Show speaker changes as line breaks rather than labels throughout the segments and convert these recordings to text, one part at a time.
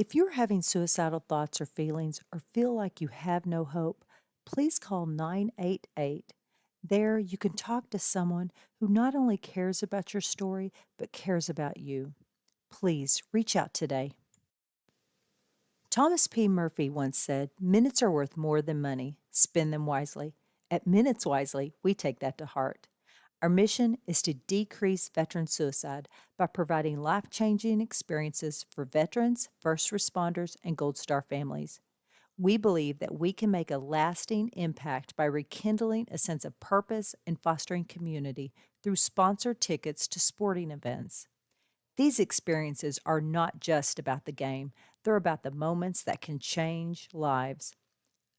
If you're having suicidal thoughts or feelings or feel like you have no hope, please call 988. There, you can talk to someone who not only cares about your story, but cares about you. Please reach out today. Thomas P. Murphy once said, "Minutes are worth more than money. Spend them wisely." At Minutes Wisely, we take that to heart. Our mission is to decrease veteran suicide by providing life changing experiences for veterans, first responders, and Gold Star families. We believe that we can make a lasting impact by rekindling a sense of purpose and fostering community through sponsored tickets to sporting events. These experiences are not just about the game, they're about the moments that can change lives.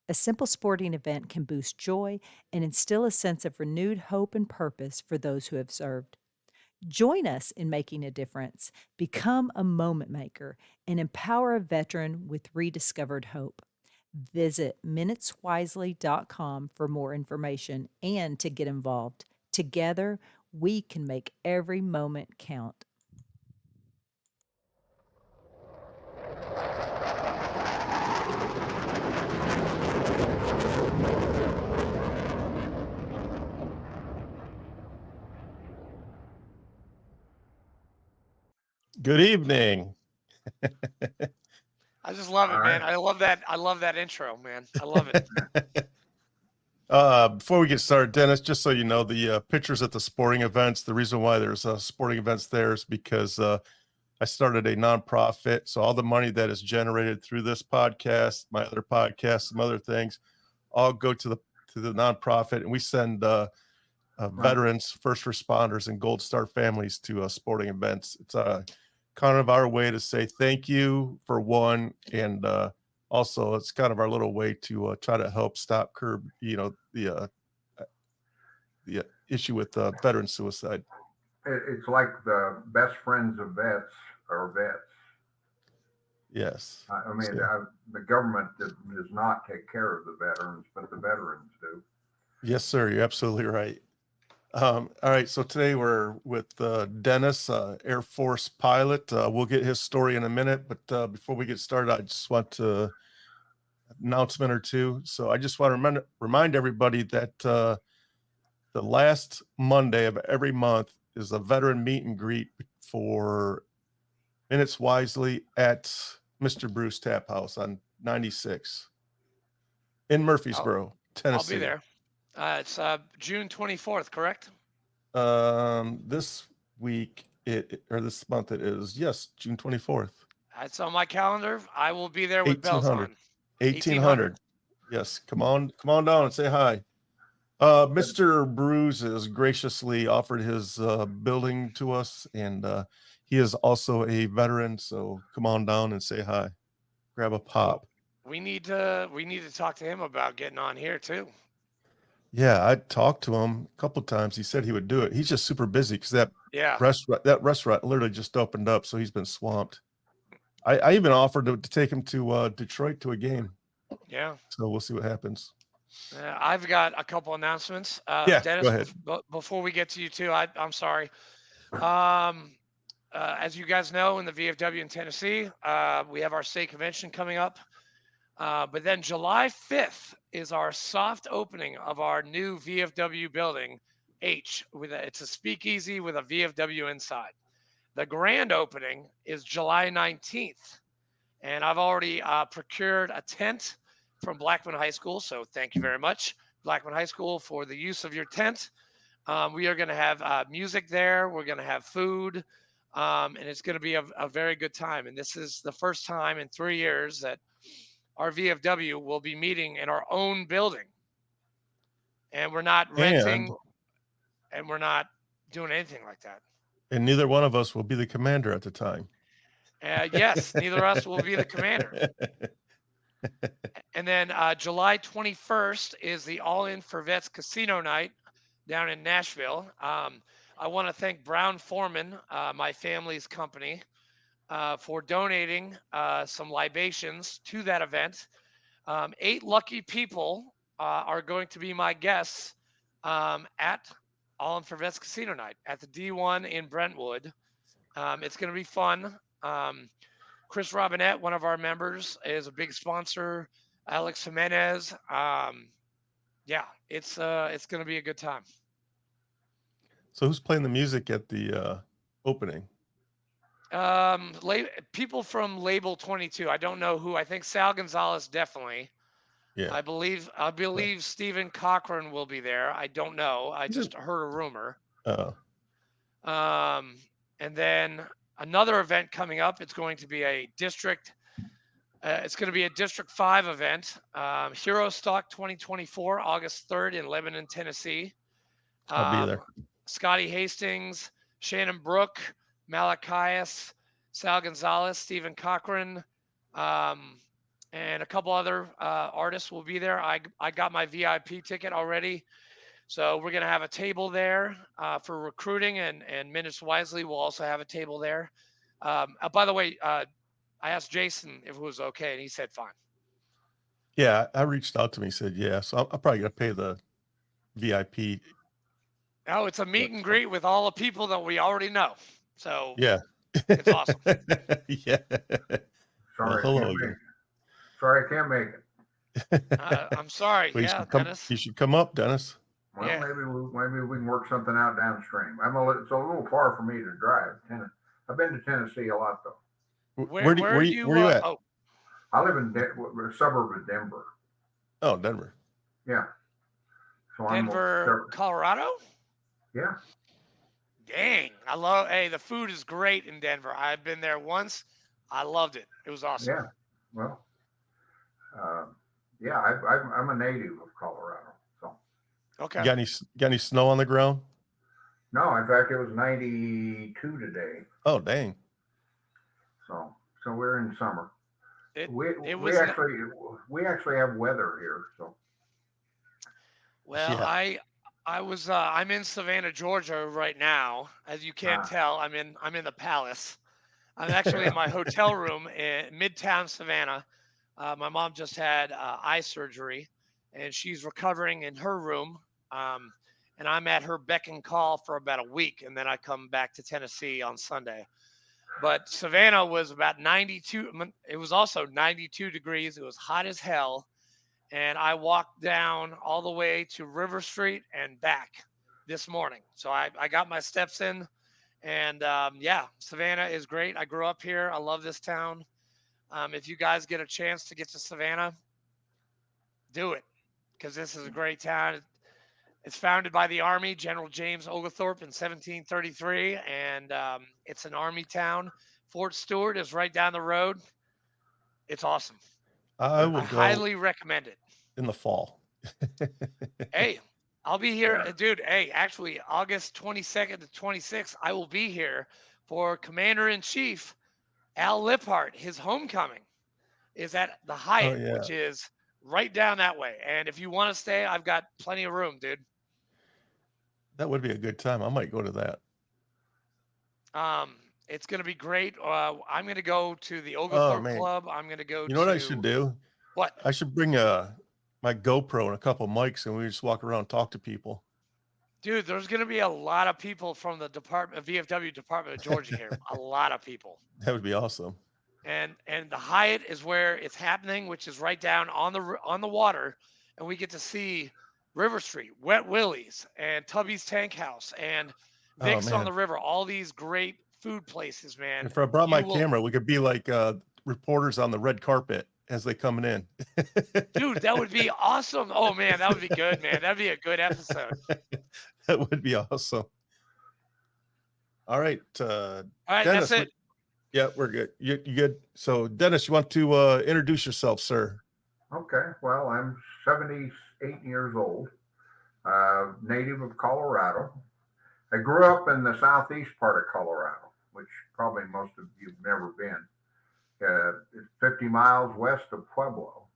A simple sporting event can boost joy and instill a sense of renewed hope and purpose for those who have served. Join us in making a difference. Become a moment maker and empower a veteran with rediscovered hope. Visit minuteswisely.com for more information and to get involved. Together, we can make every moment count.
Good evening.
I just love
All
it, man.
right.
I love that. I love that intro, man. I love it.
Before we get started, Dennis, just so you know, the pictures at the sporting events, the reason why there's sporting events there is because I started a nonprofit. So all the money that is generated through this podcast, my other podcasts, some other things, all go to the nonprofit, and we send veterans, first responders, and Gold Star families to sporting events. It's kind of our way to say thank you for one, and also it's kind of our little way to try to help curb, the issue with veteran suicide.
It's like the best friends of vets are vets.
Yes.
I mean,
So,
the government does not take care of the veterans, but the veterans do.
yes, sir. You're absolutely right. All right. So today we're with Dennis, Air Force pilot. We'll get his story in a minute, but before we get started, I just want to announcement or two. So I just want to remind everybody that the last Monday of every month is a veteran meet and greet for Minutes Wisely at Mr. Bruce Tap House on 96 in
I'll,
Murfreesboro,
I'll be
Tennessee.
there. It's June 24th, correct?
This week or this month it is, yes, June 24th.
It's on my calendar. I will be there with bells
1800.
on. 1800.
1800. Yes, come on down and say hi. Mr. Bruce has graciously offered his building to us, and he is also a veteran. So come on down and say hi. Grab a
Well,
pop.
we need to talk to him about getting on here too.
Yeah, I talked to him a couple times. He said he would do it. He's just super busy because
Yeah.
restaurant literally just opened up, so he's been swamped. I even offered to take him to Detroit to a game.
Yeah.
So we'll see what happens.
I've got a couple announcements.
Yeah, go
Dennis,
ahead.
before we get to you too, I'm sorry. Um, as you guys know, in the VFW in Tennessee, we have our state convention coming up. But then July 5th is our soft opening of our new VFW building, H. It's a speakeasy with a VFW inside. The grand opening is July 19th, and I've already procured a tent from Blackman High School. So thank you very much, Blackman High School, for the use of your tent. We are going to have music there. We're going to have food, and it's going to be a very good time. And this is the first time in 3 years that our VFW will be meeting in our own building, and we're not
And
renting, and we're not doing anything like that.
neither one of us will be the commander at the time.
Yes, neither of us will be the commander. And then July 21st is the All In for Vets Casino Night down in Nashville. I want to thank Brown Foreman, my family's company, for donating some libations to that event. 8 lucky people are going to be my guests at All In for Vets Casino Night at the D1 in Brentwood. It's going to be fun. Chris Robinette, one of our members, is a big sponsor. Alex Jimenez. Yeah, it's going to be a good time.
So who's playing the music at the opening?
People from Label 22. I don't know who. I think Sal Gonzalez definitely.
Yeah.
I believe Stephen Cochran will be there. I don't know. I just heard a rumor.
Oh.
And then another event coming up. It's going to be a district. It's going to be a District 5 event. Hero Stock 2024, August 3rd in Lebanon, Tennessee.
I'll be there.
Scotty Hastings, Shannon Brook, Malachias, Sal Gonzalez, Stephen Cochran, and a couple other artists will be there. I got my VIP ticket already. So we're going to have a table there for recruiting, and Minutes Wisely will also have a table there. By the way, I asked Jason if it was okay, and he said fine.
Yeah, I reached out to him. He said, yeah. So I'm probably going to pay the VIP.
Oh, it's a meet and greet with all the people that we already know. So
yeah,
it's awesome.
Yeah.
Sorry,
hello
I can't
again.
make it. Sorry, I can't make it.
I'm sorry.
Well,
yeah,
Dennis. You should come up, Dennis.
Well,
Yeah.
maybe we can work something out downstream. It's a little far for me to drive. I've been to Tennessee a lot though.
Where are you at?
Oh,
I live in a suburb of Denver.
Oh, Denver.
Yeah. So
Denver, Colorado?
Yeah.
Dang. Hey, the food is great in Denver. I've been there once. I loved it. It was awesome.
Yeah. Well, yeah, I'm a native of Colorado. So.
Okay.
Got any snow on the ground?
No, in fact, it was 92 today.
Oh, dang.
So we're in summer. We actually have weather here. So.
Well,
yeah.
I'm in Savannah, Georgia right now. As you can't tell, I'm in the palace. I'm actually in my hotel room in Midtown Savannah. My mom just had eye surgery, and she's recovering in her room. And I'm at her beck and call for about a week, and then I come back to Tennessee on Sunday. But Savannah was about 92. It was also 92 degrees. It was hot as hell. And I walked down all the way to River Street and back this morning. So I got my steps in. And yeah, Savannah is great. I grew up here. I love this town. If you guys get a chance to get to Savannah, do it, because this is a great town. It's founded by the Army, General James Oglethorpe, in 1733, and it's an Army town. Fort Stewart is right down the road. It's awesome.
I will
highly recommend it.
In the fall.
Hey, I'll be here, dude. Hey, actually, August 22nd to 26th, I will be here for Commander-in-Chief Al Liphart. His homecoming is at the Hyatt, which is right down that way. And if you want to stay, I've got plenty of room, dude.
That would be a good time. I might go to that.
It's going to be great. I'm going to go to the Oglethorpe Club. I'm going to go
You know what I should do?
What?
I should bring my GoPro and a couple mics, and we just walk around and talk to people.
Dude, there's going to be a lot of people from the VFW Department of Georgia here. A lot of people.
That would be awesome.
And the Hyatt is where it's happening, which is right down on the water, and we get to see River Street, Wet Willie's, and Tubby's Tank House, and Vic's on the River. All these great food places, man.
If I brought my camera, we could be like reporters on the red carpet as they coming in.
Dude, that would be awesome. Oh man, that would be good, man. That'd be a good episode.
That would be awesome. All right.
All right,
Dennis,
that's it.
Yeah, we're good. You good? So, Dennis, you want to introduce yourself, sir?
Okay. Well, I'm 78 years old, native of Colorado. I grew up in the southeast part of Colorado, which probably most of you have never been. It's 50 miles west of Pueblo,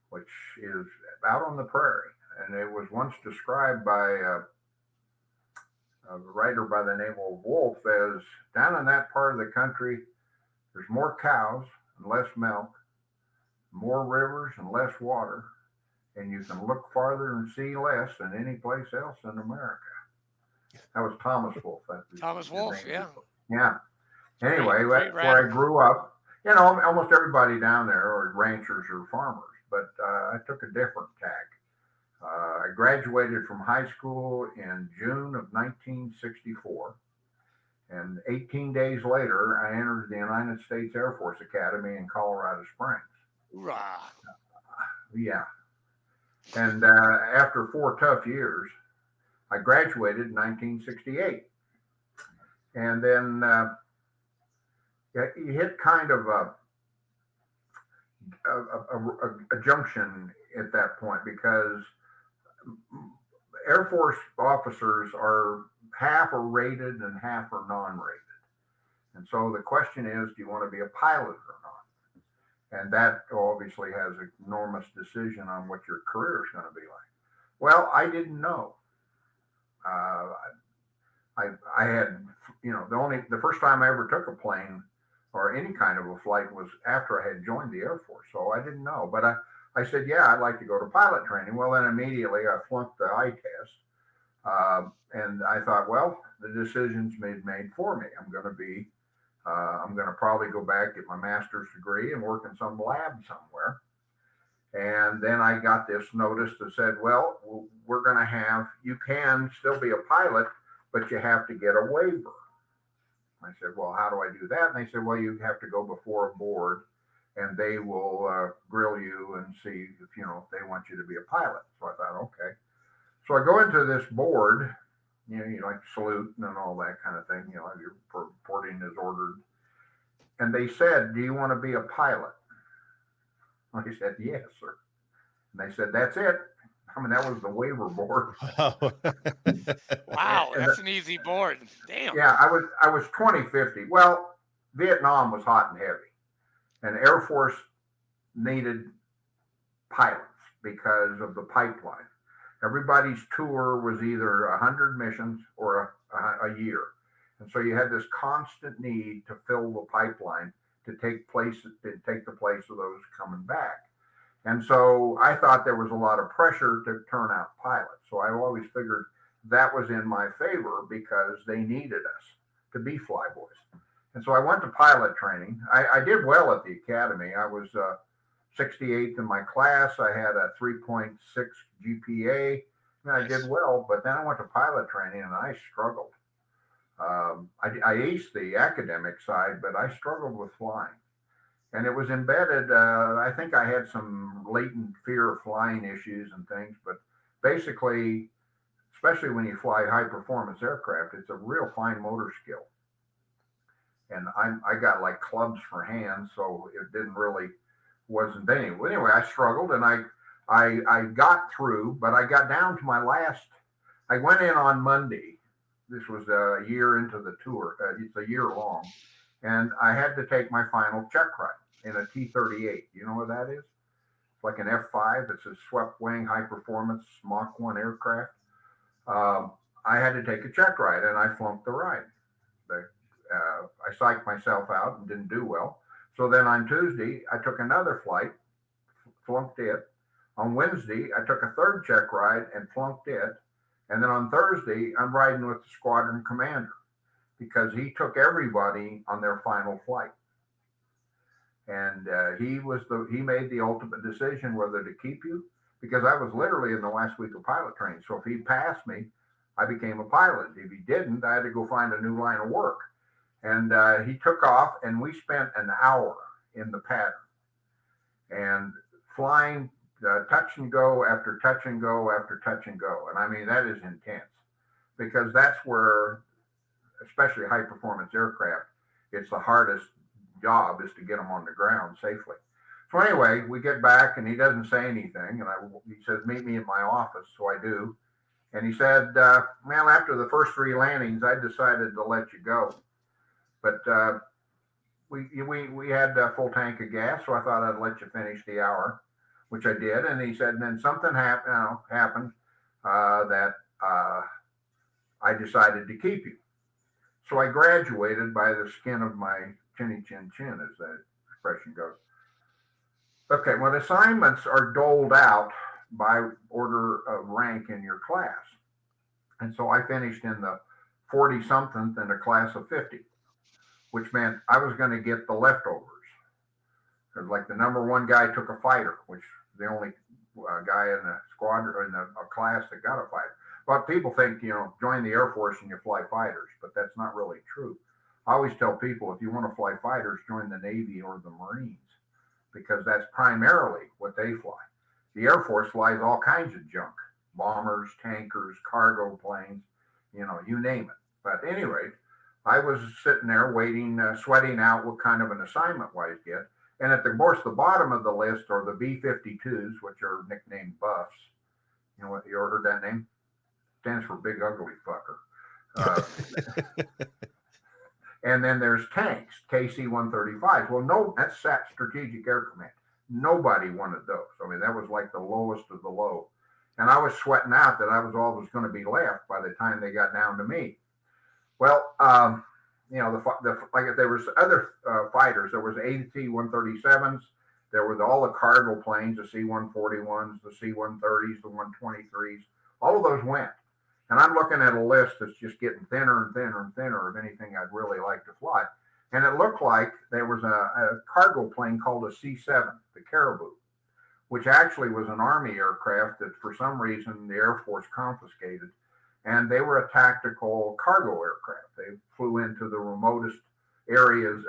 which is out on the prairie. And it was once described by a writer by the name of Wolf as down in that part of the country, there's more cows and less milk, more rivers and less water, and you can look farther and see less than any place else in America. That was Thomas Wolfe.
Thomas Wolfe, yeah.
Yeah. Anyway, that's where I grew up. almost everybody down there are ranchers or farmers, but I took a different tack. I graduated from high school in June of 1964, and 18 days later, I entered the United States Air Force Academy in Colorado Springs.
Hoorah.
Yeah, and after 4 tough years, I graduated in 1968, and then you hit kind of a junction at that point because Air Force officers are half are rated and half are non-rated. And so the question is, do you want to be a pilot or not? And that obviously has an enormous decision on what your career is going to be like. Well, I didn't know. Uh, I had, the first time I ever took a plane or any kind of a flight was after I had joined the Air Force. So I didn't know, but I said, yeah, I'd like to go to pilot training. Well, then immediately I flunked the eye test. And I thought, well, the decision's made for me. I'm going to probably go back, get my master's degree and work in some lab somewhere. And then I got this notice that said, well, you can still be a pilot, but you have to get a waiver. I said, well, how do I do that? And they said, well, you have to go before a board and they will grill you and see if they want you to be a pilot. So I thought, okay. So I go into this board, you like salute and all that kind of thing, your reporting is ordered. And they said, do you want to be a pilot? I said, yes, sir. And they said, that's it. I mean, that was the waiver board.
Wow, that's an easy board. Damn.
Yeah, I was 2050. Well, Vietnam was hot and heavy, and Air Force needed pilots because of the pipeline. Everybody's tour was either 100 missions or a year, and so you had this constant need to fill the pipeline to take the place of those coming back. And so I thought there was a lot of pressure to turn out pilots. So I always figured that was in my favor because they needed us to be flyboys. And so I went to pilot training. I did well at the academy. I was 68th in my class. I had a 3.6 GPA. And I did well, but then I went to pilot training and I struggled. I aced the academic side, but I struggled with flying. And it was embedded. I think I had some latent fear of flying issues and things, but basically, especially when you fly high performance aircraft, it's a real fine motor skill. And I got like clubs for hands, so it wasn't anyway. Anyway, I struggled and I got through, but I got down to my last. I went in on Monday. This was a year into the tour. It's a year long. And I had to take my final check ride in a T-38. You know what that is? It's like an F-5. It's a swept wing, high performance Mach 1 aircraft. I had to take a check ride and I flunked the ride. I psyched myself out and didn't do well. So then on Tuesday, I took another flight, flunked it. On Wednesday, I took a third check ride and flunked it. And then on Thursday, I'm riding with the squadron commander, because he took everybody on their final flight. And he made the ultimate decision whether to keep you, because I was literally in the last week of pilot training. So if he passed me, I became a pilot. If he didn't, I had to go find a new line of work. And he took off and we spent an hour in the pattern and flying touch and go after touch and go after touch and go. And I mean, that is intense, because that's where, especially high performance aircraft, it's the hardest job is to get them on the ground safely. So anyway, we get back and he doesn't say anything. And he says, meet me at my office. So I do. And he said, well, after the first 3 landings, I decided to let you go. But we had a full tank of gas. So I thought I'd let you finish the hour, which I did. And he said, and then something happened that I decided to keep you. So I graduated by the skin of my chinny chin chin, as that expression goes. Okay, well, assignments are doled out by order of rank in your class. And so I finished in the 40-something in a class of 50, which meant I was going to get the leftovers. It was like the number one guy took a fighter, which is the only guy in the squadron or in a class that got a fighter. But people think, join the Air Force and you fly fighters, but that's not really true. I always tell people, if you want to fly fighters, join the Navy or the Marines, because that's primarily what they fly. The Air Force flies all kinds of junk, bombers, tankers, cargo planes, you name it. But at any rate, I was sitting there waiting, sweating out what kind of an assignment I get. And at the bottom of the list are the B-52s, which are nicknamed Buffs. You know what? You ever heard that name? Stands for Big Ugly Fucker. And then there's tanks, KC-135s. Well, no, that's Strategic Air Command. Nobody wanted those. I mean, that was like the lowest of the low. And I was sweating out that I was always going to be left by the time they got down to me. Well, like if there was other fighters, there was AC-137s, there was all the cargo planes, the C-141s, the C-130s, the 123s, all of those went. And I'm looking at a list that's just getting thinner and thinner and thinner of anything I'd really like to fly. And it looked like there was a cargo plane called a C-7, the Caribou, which actually was an Army aircraft that for some reason the Air Force confiscated. And they were a tactical cargo aircraft. They flew into the remotest areas,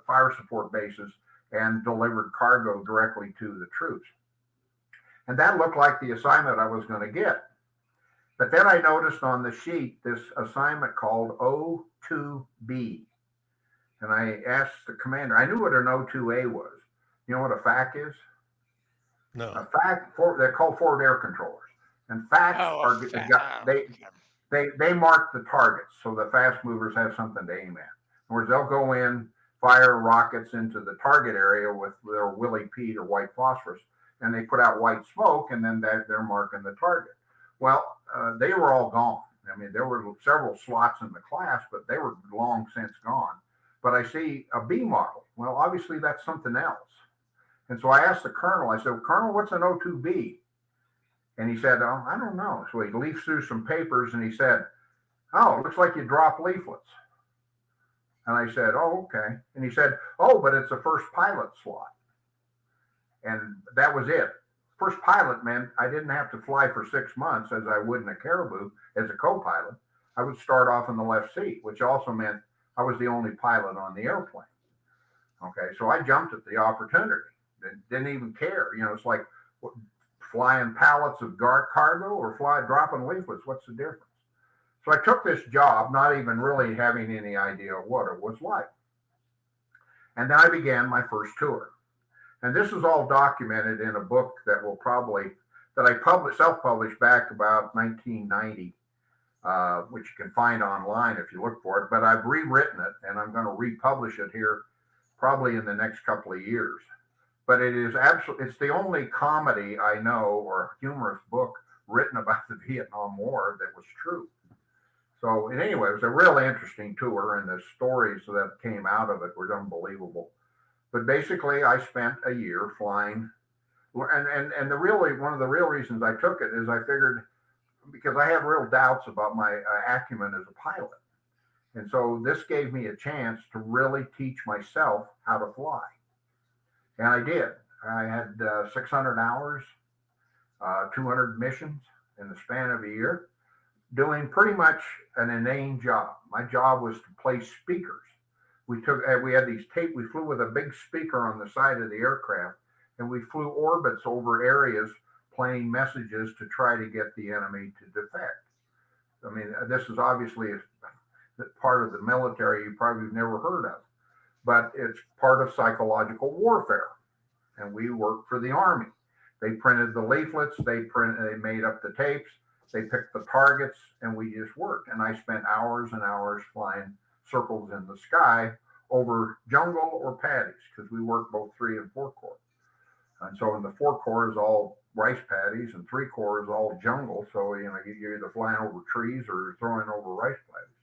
fire support bases, and delivered cargo directly to the troops. And that looked like the assignment I was going to get. But then I noticed on the sheet this assignment called O2B. And I asked the commander, I knew what an O2A was. You know what a FAC is?
No.
A FAC, they're called forward air controllers. And FACs they mark the targets, so the fast movers have something to aim at. In other words, they'll go in, fire rockets into the target area with their Willie Pete or white phosphorus, and they put out white smoke, and then they're marking the target. Well, they were all gone. I mean, there were several slots in the class, but they were long since gone. But I see a B model. Well, obviously that's something else. And so I asked the colonel, I said, Colonel, what's an O2B? And he said, oh, I don't know. So he leafed through some papers and he said, oh, it looks like you drop leaflets. And I said, oh, okay. And he said, oh, but it's a first pilot slot. And that was it. First pilot meant I didn't have to fly for 6 months as I would in a Caribou as a co-pilot. I would start off in the left seat, which also meant I was the only pilot on the airplane. Okay, so I jumped at the opportunity. Didn't even care. It's like flying pallets of cargo or dropping leaflets. What's the difference? So I took this job, not even really having any idea what it was like. And then I began my first tour. And this is all documented in a book that I self-published back about 1990, which you can find online if you look for it. But I've rewritten it, and I'm going to republish it here probably in the next couple of years. But it's the only comedy I know or humorous book written about the Vietnam War that was true. So anyway, it was a really interesting tour, and the stories that came out of it were unbelievable. But basically, I spent a year flying, and one of the real reasons I took it is I figured, because I have real doubts about my acumen as a pilot. And so this gave me a chance to really teach myself how to fly. And I did. I had 600 hours, 200 missions in the span of a year, doing pretty much an inane job. My job was to play speakers. We had these tape. We flew with a big speaker on the side of the aircraft, and we flew orbits over areas playing messages to try to get the enemy to defect. I mean, this is obviously a part of the military you probably have never heard of, but it's part of psychological warfare. And we worked for the Army. They printed the leaflets, they made up the tapes, they picked the targets, and we just worked. And I spent hours and hours flying circles in the sky over jungle or paddies, because we worked both 3 and 4 corps. And so in the 4 corps is all rice paddies, and 3 corps is all jungle. So you're either flying over trees or throwing over rice paddies.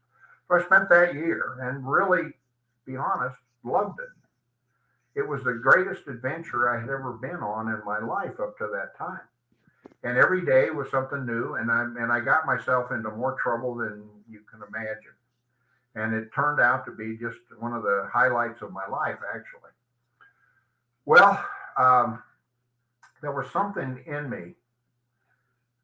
So I spent that year and really, be honest, loved it. It was the greatest adventure I had ever been on in my life up to that time. And every day was something new, and I got myself into more trouble than you can imagine. And it turned out to be just one of the highlights of my life, actually. Well, there was something in me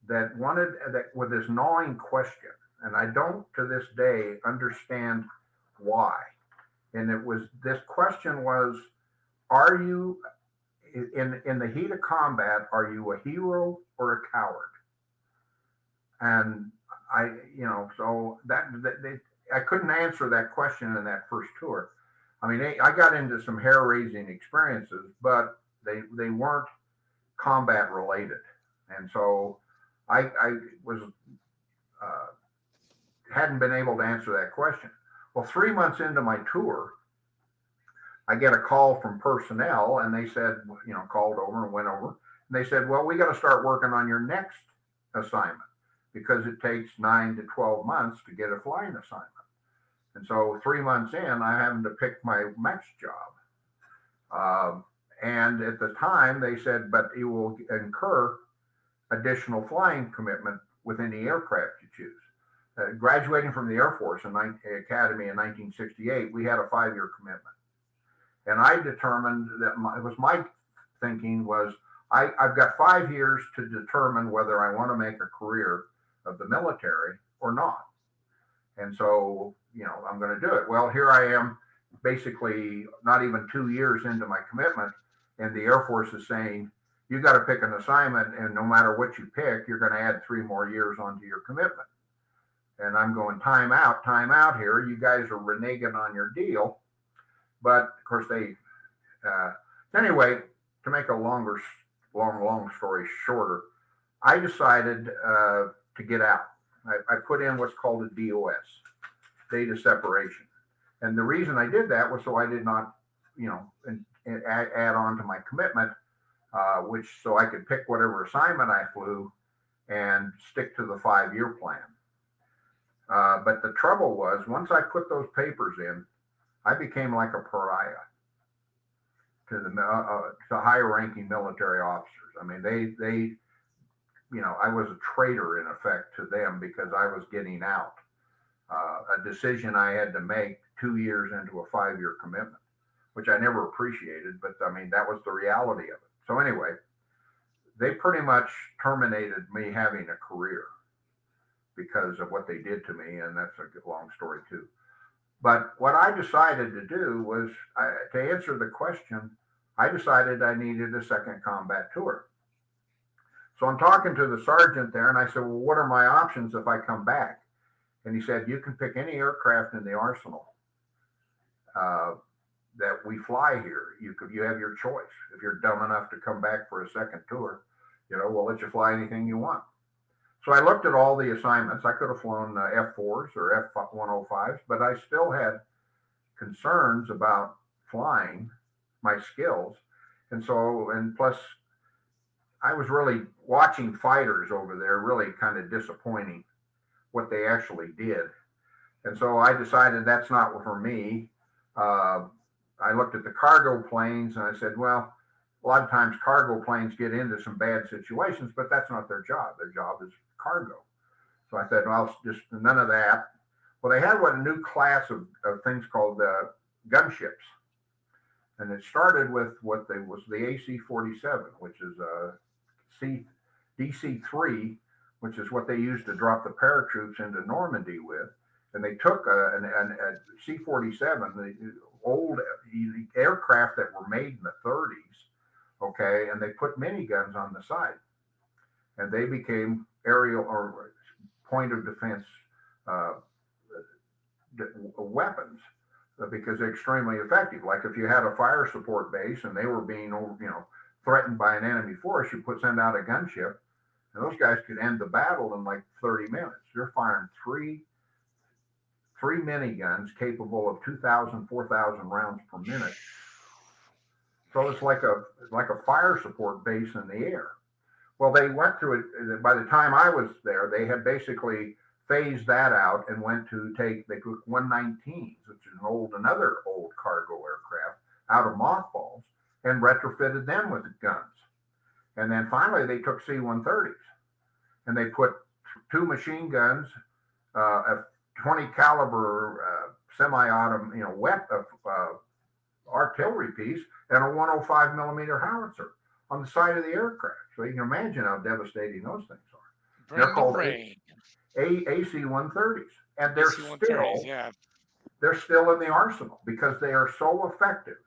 that wanted that with this gnawing question, and I don't to this day understand why. And it was this question was, are you in the heat of combat, are you a hero or a coward? And so I couldn't answer that question in that first tour. I mean, I got into some hair-raising experiences, but they weren't combat related, and so I was hadn't been able to answer that question. Well, 3 months into my tour, I get a call from personnel, and they said, called over and went over, and they said, well, we got to start working on your next assignment because it takes 9 to 12 months to get a flying assignment. And so 3 months in, I happened to pick my next job. And at the time, they said, but you will incur additional flying commitment with any aircraft you choose. Graduating from the Air Force Academy in 1968, we had a 5-year commitment. And I determined that my thinking was, I've got 5 years to determine whether I want to make a career of the military or not. And so, I'm going to do it. Well, here I am, basically not even 2 years into my commitment, and the Air Force is saying, you got to pick an assignment, and no matter what you pick, you're going to add 3 more years onto your commitment. And I'm going, time out here. You guys are reneging on your deal. But of course anyway, to make a long story shorter, I decided to get out. I put in what's called a DOS, data separation. And the reason I did that was so I did not, add on to my commitment, so I could pick whatever assignment I flew and stick to the 5-year plan. But the trouble was, once I put those papers in, I became like a pariah to to higher-ranking military officers. I mean, they I was a traitor in effect to them because I was getting out. A decision I had to make 2 years into a 5-year commitment, which I never appreciated, but I mean, that was the reality of it. So anyway, they pretty much terminated me having a career because of what they did to me, and that's a long story too. But what I decided to do was, to answer the question, I decided I needed a second combat tour. So I'm talking to the sergeant there, and I said, well, what are my options if I come back? And he said, you can pick any aircraft in the arsenal that we fly here. You have your choice. If you're dumb enough to come back for a second tour, we'll let you fly anything you want. So I looked at all the assignments. I could have flown F4s or F105s, but I still had concerns about flying, my skills. And plus, I was really watching fighters over there, really kind of disappointing what they actually did. And so I decided that's not for me. I looked at the cargo planes and I said, well, a lot of times cargo planes get into some bad situations, but that's not their job. Their job is cargo. So I said, well, just none of that. Well, they had a new class of things called gunships. And it started with was the AC-47, which is DC-3, which is what they used to drop the paratroops into Normandy with. And they took a C-47, the old aircraft that were made in the 30s, okay, and they put miniguns on the side. And they became aerial or point of defense weapons because they're extremely effective. Like if you had a fire support base and they were being, threatened by an enemy force, you send out a gunship, and those guys could end the battle in like 30 minutes. They're firing three miniguns capable of 2,000, 4,000 rounds per minute. So it's like a fire support base in the air. Well, they went through it. By the time I was there, they had basically phased that out and went to they took 119s, which is another old cargo aircraft, out of mothballs and retrofitted them with guns. And then finally they took C-130s and they put 2 machine guns, a 20 caliber semi-autumn, artillery piece and a 105 millimeter howitzer on the side of the aircraft. So you can imagine how devastating those things are.
Bring
They're
the
called
rain.
AC-130s, and they're
AC-130s, yeah.
still in the arsenal because they are so effective.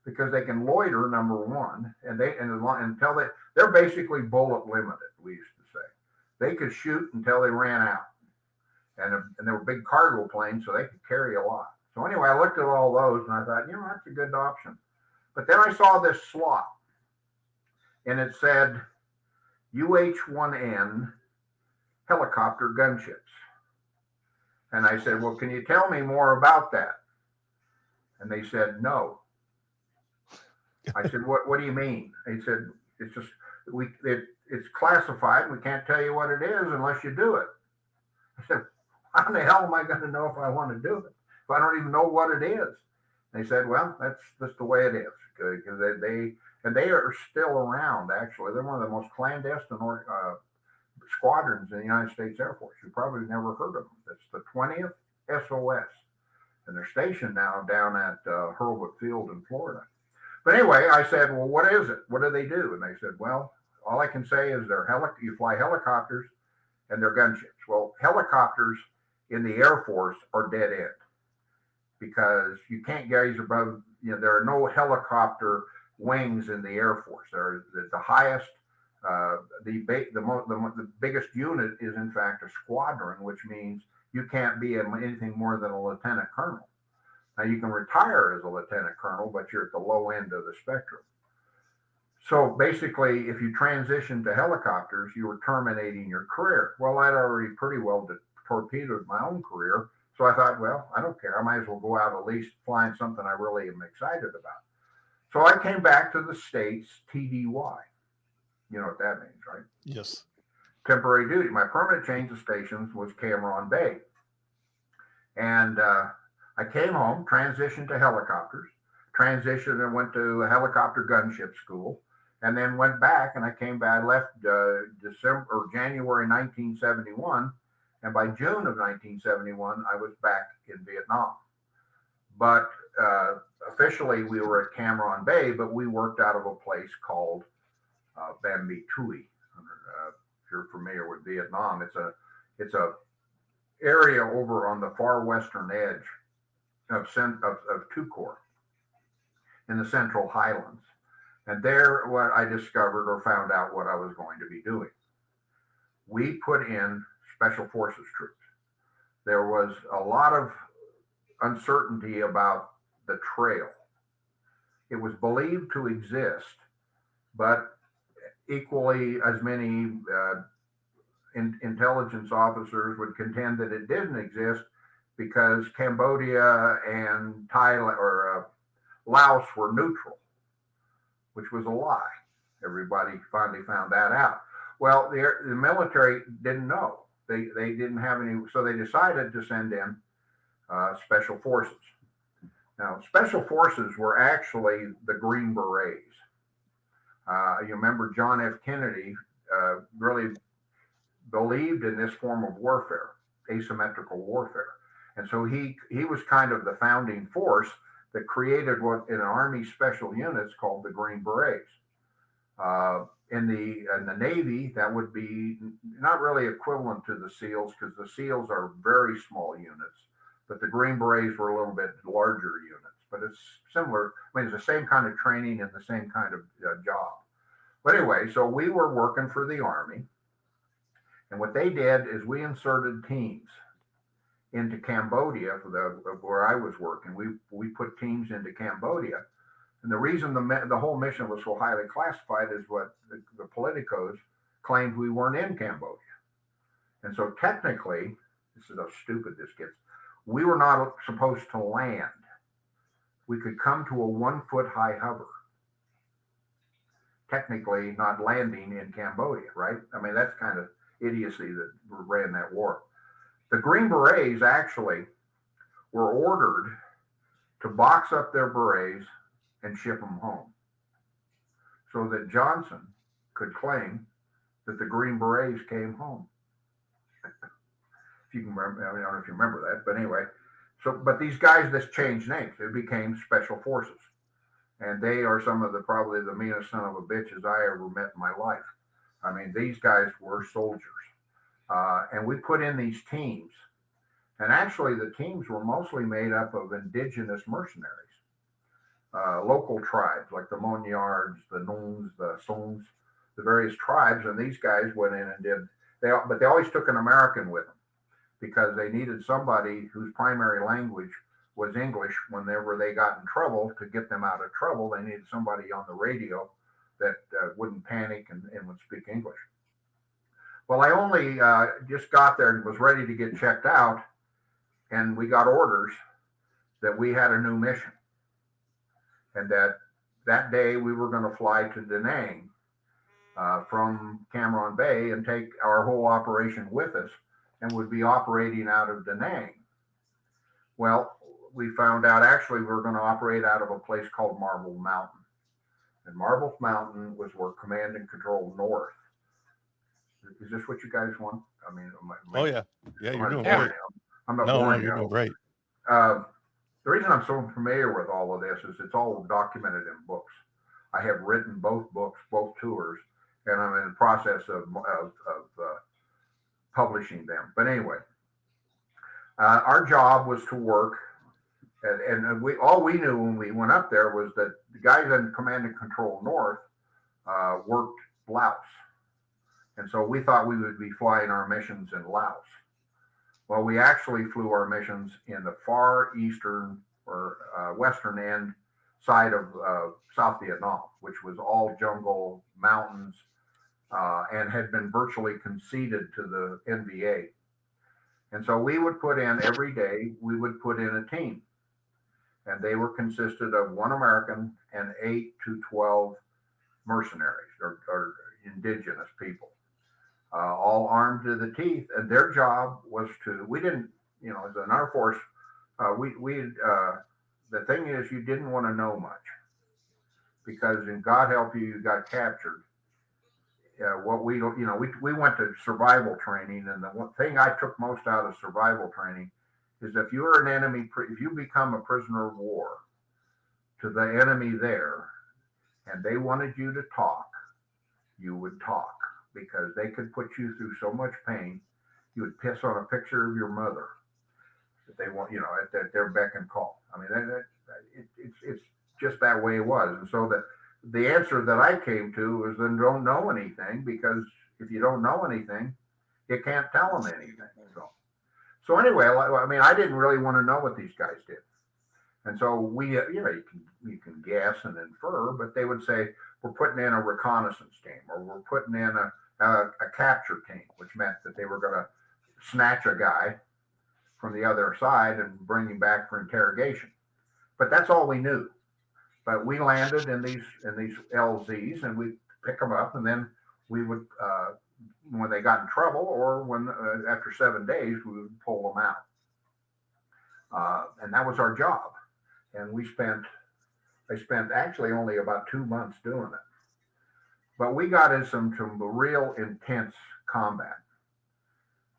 Because they can loiter, number one, and until they're basically bullet limited. We used to say they could shoot until they ran out, and they were big cargo planes, so they could carry a lot. So anyway, I looked at all those and I thought, that's a good option. But then I saw this slot, and it said UH-1N helicopter gunships, and I said, well, can you tell me more about that? And they said no. I said, what do you mean? He said, it's just, it's classified. We can't tell you what it is unless you do it. I said, how the hell am I going to know if I want to do it if I don't even know what it is? They said, well, that's just the way it is. Because they are still around, actually. They're one of the most clandestine squadrons in the United States Air Force. You probably never heard of them. It's the 20th SOS. And they're stationed now down at Hurlbut Field in Florida. But anyway, I said, well, what is it? What do they do? And they said, well, all I can say is you fly helicopters and they're gunships. Well, helicopters in the Air Force are dead end because you can't gaze above, there are no helicopter wings in the Air Force. They're the highest, the biggest unit is in fact a squadron, which means you can't be anything more than a lieutenant colonel. Now, you can retire as a lieutenant colonel, but you're at the low end of the spectrum. So basically, if you transition to helicopters, you were terminating your career. Well, I'd already pretty well torpedoed my own career. So I thought, well, I don't care. I might as well go out at least flying something I really am excited about. So I came back to the States, TDY. You know what that means, right?
Yes.
Temporary duty. My permanent change of stations was Cameron Bay. And I came home, transitioned to helicopters, transitioned and went to a helicopter gunship school, and then went back. And I came back. I left January 1971, and by June of 1971, I was back in Vietnam. But officially, we were at Cameron Bay, but we worked out of a place called Ban Mi Tui. If you're familiar with Vietnam, it's a area over on the far western edge of Tu Quoc in the Central Highlands. And there, what I discovered or found out what I was going to be doing. We put in Special Forces troops. There was a lot of uncertainty about the trail. It was believed to exist, but equally as many intelligence officers would contend that it didn't exist because Cambodia and Thailand or Laos were neutral, which was a lie. Everybody finally found that out. Well, the military didn't know. They didn't have any, so they decided to send in Special Forces. Now, Special Forces were actually the Green Berets. You remember John F. Kennedy really believed in this form of warfare, asymmetrical warfare. And so he was kind of the founding force that created what in Army special units called the Green Berets. In the Navy, that would be not really equivalent to the SEALs because the SEALs are very small units, but the Green Berets were a little bit larger units. But it's similar. I mean, it's the same kind of training and the same kind of job. But anyway, so we were working for the Army. And what they did is we inserted teams into Cambodia where I was working. We put teams into Cambodia. And the reason the whole mission was so highly classified is what the politicos claimed we weren't in Cambodia. And so technically, this is how stupid this gets, we were not supposed to land. We could come to a 1-foot high hover. Technically not landing in Cambodia, right? I mean, that's kind of idiocy that ran that war. The Green Berets actually were ordered to box up their berets and ship them home so that Johnson could claim that the Green Berets came home. If you can remember, I don't know if you remember that, but anyway. So, but these guys, this changed names. It became Special Forces. And they are some of probably the meanest son of a bitches I ever met in my life. I mean, these guys were soldiers. And we put in these teams. And actually, the teams were mostly made up of indigenous mercenaries, local tribes like the Monyards, the Noons, the Sons, the various tribes. And these guys went in and but they always took an American with them because they needed somebody whose primary language was English. Whenever they got in trouble, to get them out of trouble, they needed somebody on the radio that wouldn't panic and would speak English. Well, I only just got there and was ready to get checked out, and we got orders that we had a new mission, and that day we were going to fly to Da Nang from Cameron Bay and take our whole operation with us, and would be operating out of Da Nang. Well, we found out actually we were going to operate out of a place called Marble Mountain. And Marble Mountain was where Command and Control North. Is this what you guys want? I mean,
oh yeah, you're doing
Yeah.
great.
I'm not
No,
boring
you're
you.
doing great.
The reason I'm so familiar with all of this is it's all documented in books. I have written both books, both tours, and I'm in the process of publishing them. But anyway, our job was to work, and all we knew when we went up there was that the guys in Command and Control North worked Laos, and so we thought we would be flying our missions in Laos. Well, we actually flew our missions in the far eastern or western end side of South Vietnam, which was all jungle, mountains, and had been virtually conceded to the NVA. And so we would put in every day, we would put in a team. And they were consisted of one American and 8 to 12 mercenaries or indigenous people, all armed to the teeth. And their job was we didn't, as an Air Force, the thing is, you didn't want to know much because in God help you got captured. We went to survival training, and the one thing I took most out of survival training is if you're an enemy, if you become a prisoner of war to the enemy there, and they wanted you to talk, you would talk because they could put you through so much pain. You would piss on a picture of your mother that they want, at their beck and call. I mean, it's just that way it was. And so the answer that I came to was then don't know anything, because if you don't know anything, you can't tell them anything. So anyway, I mean, I didn't really want to know what these guys did. And so we, you can guess and infer, but they would say, we're putting in a reconnaissance team, or we're putting in a capture team, which meant that they were going to snatch a guy from the other side and bring him back for interrogation. But that's all we knew. But we landed in these LZs, and we pick them up, and then we would, when they got in trouble, or when after 7 days, we would pull them out. And that was our job. And I spent actually only about 2 months doing it. But we got in some real intense combat.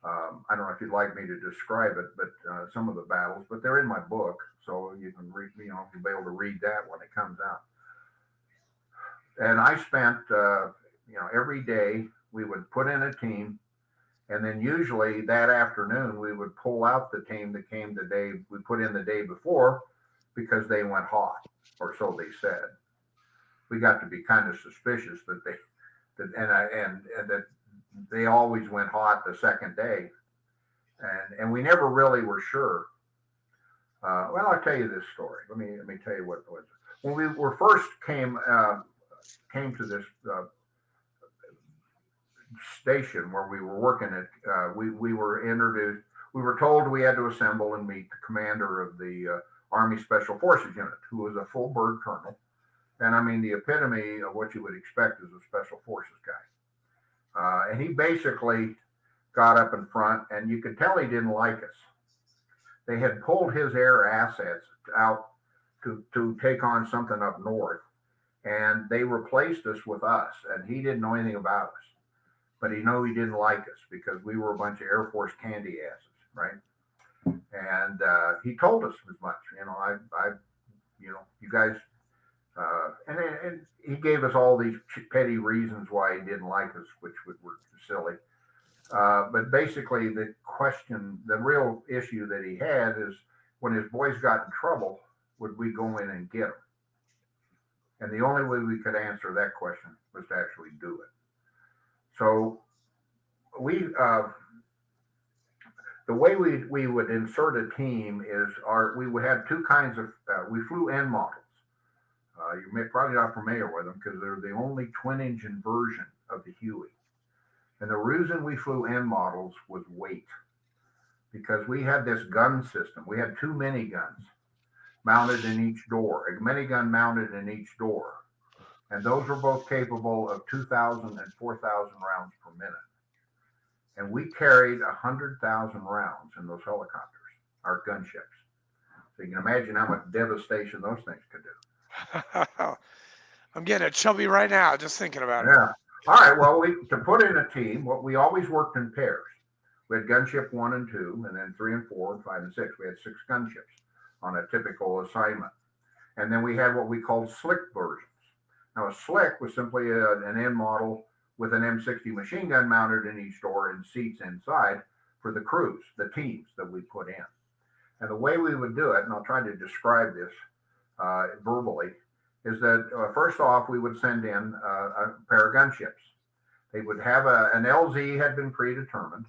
I don't know if you'd like me to describe it, but some of the battles, but they're in my book, so you can read, you'll be able to read that when it comes out. And I spent, every day we would put in a team, and then usually that afternoon we would pull out the team that came the day we put in the day before, because they went hot, or so they said. We got to be kind of suspicious that they always went hot the second day, and we never really were sure. Well, I'll tell you this story. Let me tell you what it was. When we were first came to this station where we were working at, we were introduced. We were told we had to assemble and meet the commander of the Army Special Forces Unit, who was a full bird colonel. And I mean, the epitome of what you would expect as a Special Forces guy. And he basically got up in front, and you could tell he didn't like us. They had pulled his air assets out to take on something up north, and they replaced us with us, and he didn't know anything about us. But he knew he didn't like us because we were a bunch of Air Force candy asses, right? And he told us as much. You guys, And he gave us all these petty reasons why he didn't like us, which were silly. But basically, the real issue that he had is when his boys got in trouble, would we go in and get them? And the only way we could answer that question was to actually do it. So the way we would insert a team is we would have two kinds of, we flew end models. You may probably not familiar with them because they're the only twin engine version of the Huey. And the reason we flew end models was weight, because we had this gun system. We had two miniguns mounted in each door, a minigun mounted in each door. And those were both capable of 2,000 and 4,000 rounds per minute. And we carried 100,000 rounds in those helicopters, our gunships. So you can imagine how much devastation those things could do.
I'm getting a chubby right now just thinking about it.
Yeah. All right. Well, to put in a team, we always worked in pairs. We had gunship 1 and 2, and then 3 and 4, and 5 and 6. We had 6 gunships on a typical assignment. And then we had what we called slick versions. Now, a slick was simply an end model with an M60 machine gun mounted in each door and seats inside for the crews, the teams that we put in. And the way we would do it, and I'll try to describe this verbally, is that first off, we would send in a pair of gunships. They would have an LZ had been predetermined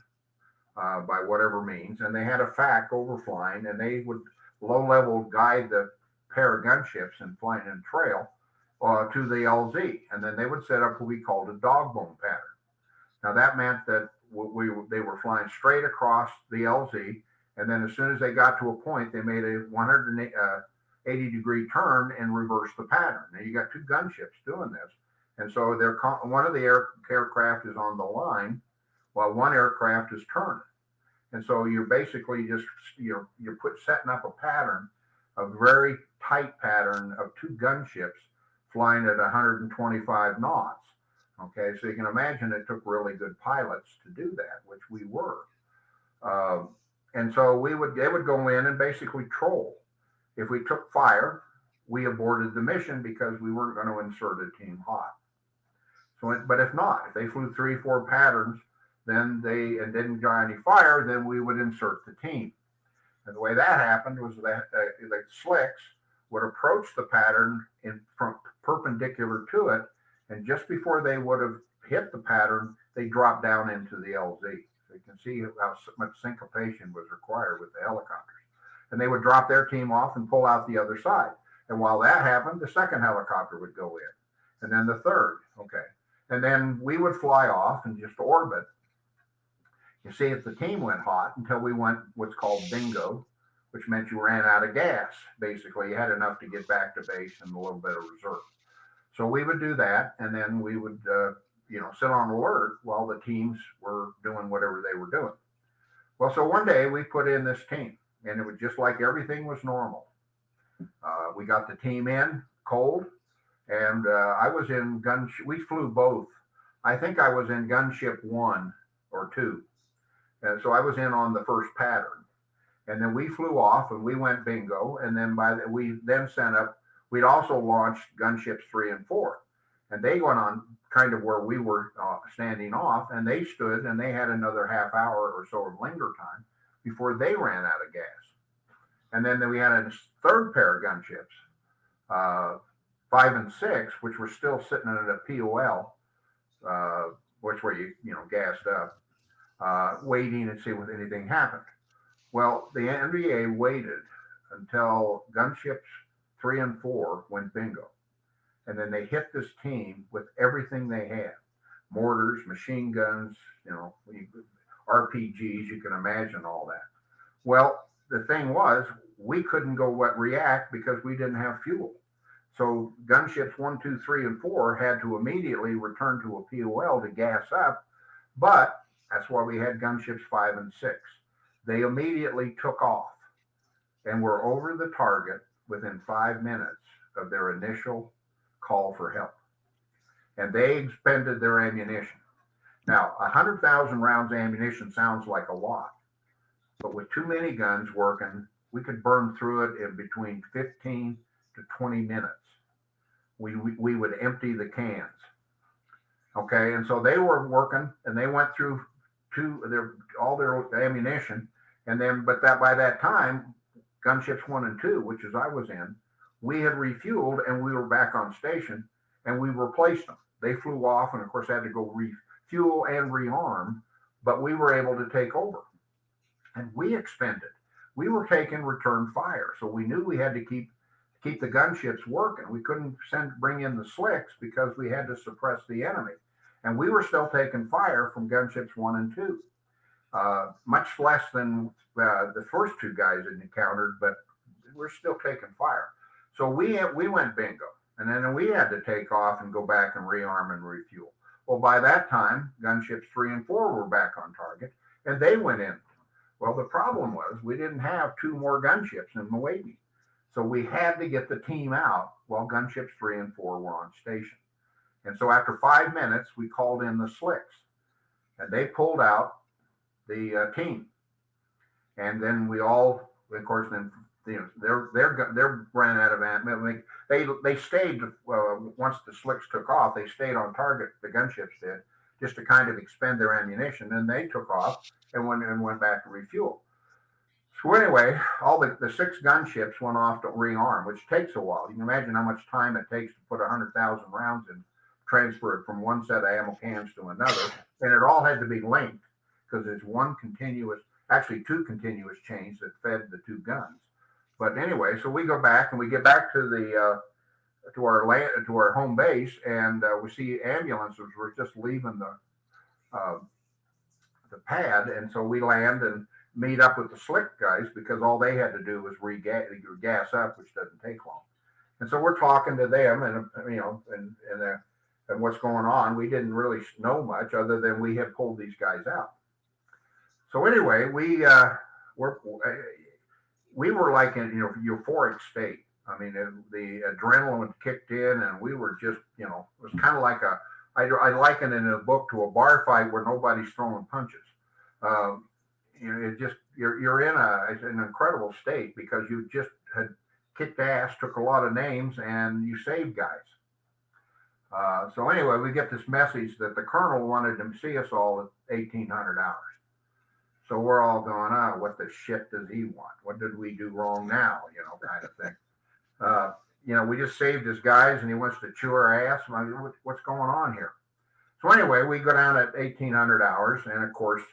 by whatever means, and they had a FAC overflying, and they would low-level guide the pair of gunships and flying in trail to the LZ, and then they would set up what we called a dog bone pattern. Now that meant that they were flying straight across the LZ, and then as soon as they got to a point, they made a 180-degree turn and reversed the pattern. Now you got two gunships doing this, and so one of the aircraft is on the line while one aircraft is turning, and so you're basically just you're setting up a pattern, a very tight pattern of two gunships flying at 125 knots. Okay, so you can imagine it took really good pilots to do that, which we were. And so they would go in and basically troll. If we took fire, we aborted the mission because we weren't going to insert a team hot. So, but if not, if they flew 3-4 patterns, and didn't draw any fire, then we would insert the team. And the way that happened was that the slicks would approach the pattern from perpendicular to it, and just before they would have hit the pattern, they dropped down into the LZ. So you can see how much syncopation was required with the helicopters. And they would drop their team off and pull out the other side. And while that happened, the second helicopter would go in, and then the third. Okay. And then we would fly off and just orbit. You see if the team went hot until we went what's called bingo, which meant you ran out of gas. Basically, you had enough to get back to base and a little bit of reserve. So we would do that, and then we would, sit on alert while the teams were doing whatever they were doing. Well, so one day we put in this team, and it was just like everything was normal. We got the team in cold, and I was in gunship. We flew both. I think I was in gunship 1 or 2, and so I was in on the first pattern. And then we flew off and we went bingo. And then we then sent up, we'd also launched gunships 3 and 4. And they went on kind of where we were standing off, and they stood and they had another half hour or so of linger time before they ran out of gas. And then we had a third pair of gunships, 5 and 6, which were still sitting at a POL, which were gassed up, waiting and see if anything happened. Well, the NBA waited until gunships 3 and 4 went bingo. And then they hit this team with everything they had. Mortars, machine guns, RPGs, you can imagine all that. Well, the thing was, we couldn't go react because we didn't have fuel. So gunships 1, 2, 3, and 4 had to immediately return to a POL to gas up. But that's why we had gunships 5 and 6. They immediately took off and were over the target within 5 minutes of their initial call for help. And they expended their ammunition. Now, 100,000 rounds of ammunition sounds like a lot, but with too many guns working, we could burn through it in between 15 to 20 minutes. we would empty the cans. Okay, and so they were working, and they went through all their ammunition, and then by that time, gunships 1 and 2, which is I was in, we had refueled and we were back on station, and we replaced them. They flew off, and of course had to go refuel and rearm, but we were able to take over, and we expended. We were taking return fire, so we knew we had to keep the gunships working. We couldn't bring in the slicks because we had to suppress the enemy. And we were still taking fire from gunships 1 and 2, much less than the first 2 guys had encountered, but we're still taking fire. So we went bingo, and then we had to take off and go back and rearm and refuel. Well, by that time, gunships 3 and 4 were back on target, and they went in. Well, the problem was we didn't have 2 more gunships in waiting. So we had to get the team out while gunships 3 and 4 were on station. And so after 5 minutes, we called in the slicks, and they pulled out the team. And then we all, of course, then they're ran out of ammo. They stayed once the slicks took off. They stayed on target. The gunships did, just to kind of expend their ammunition. And they took off and went back to refuel. So anyway, all the 6 gunships went off to rearm, which takes a while. You can imagine how much time it takes to put 100,000 rounds in, transfer it from one set of ammo cans to another, and it all had to be linked because there's 2 continuous chains that fed the 2 guns. But anyway, so we go back and we get back to our home base, and we see ambulances were just leaving the pad, and so we land and meet up with the slick guys because all they had to do was gas up, which doesn't take long. And so we're talking to them, and what's going on. We didn't really know much other than we had pulled these guys out. So anyway, we were like in euphoric state. I mean, the adrenaline kicked in, and we were just it was kind of like I liken it in a book to a bar fight where nobody's throwing punches. It just you're in an incredible state because you just had kicked ass, took a lot of names, and you saved guys. So anyway, we get this message that the colonel wanted to see us all at 1800 hours. So we're all going, what the shit does he want? What did we do wrong now? Kind of thing. We just saved his guys and he wants to chew our ass. What's going on here? So anyway, we go down at 1800 hours, and of course,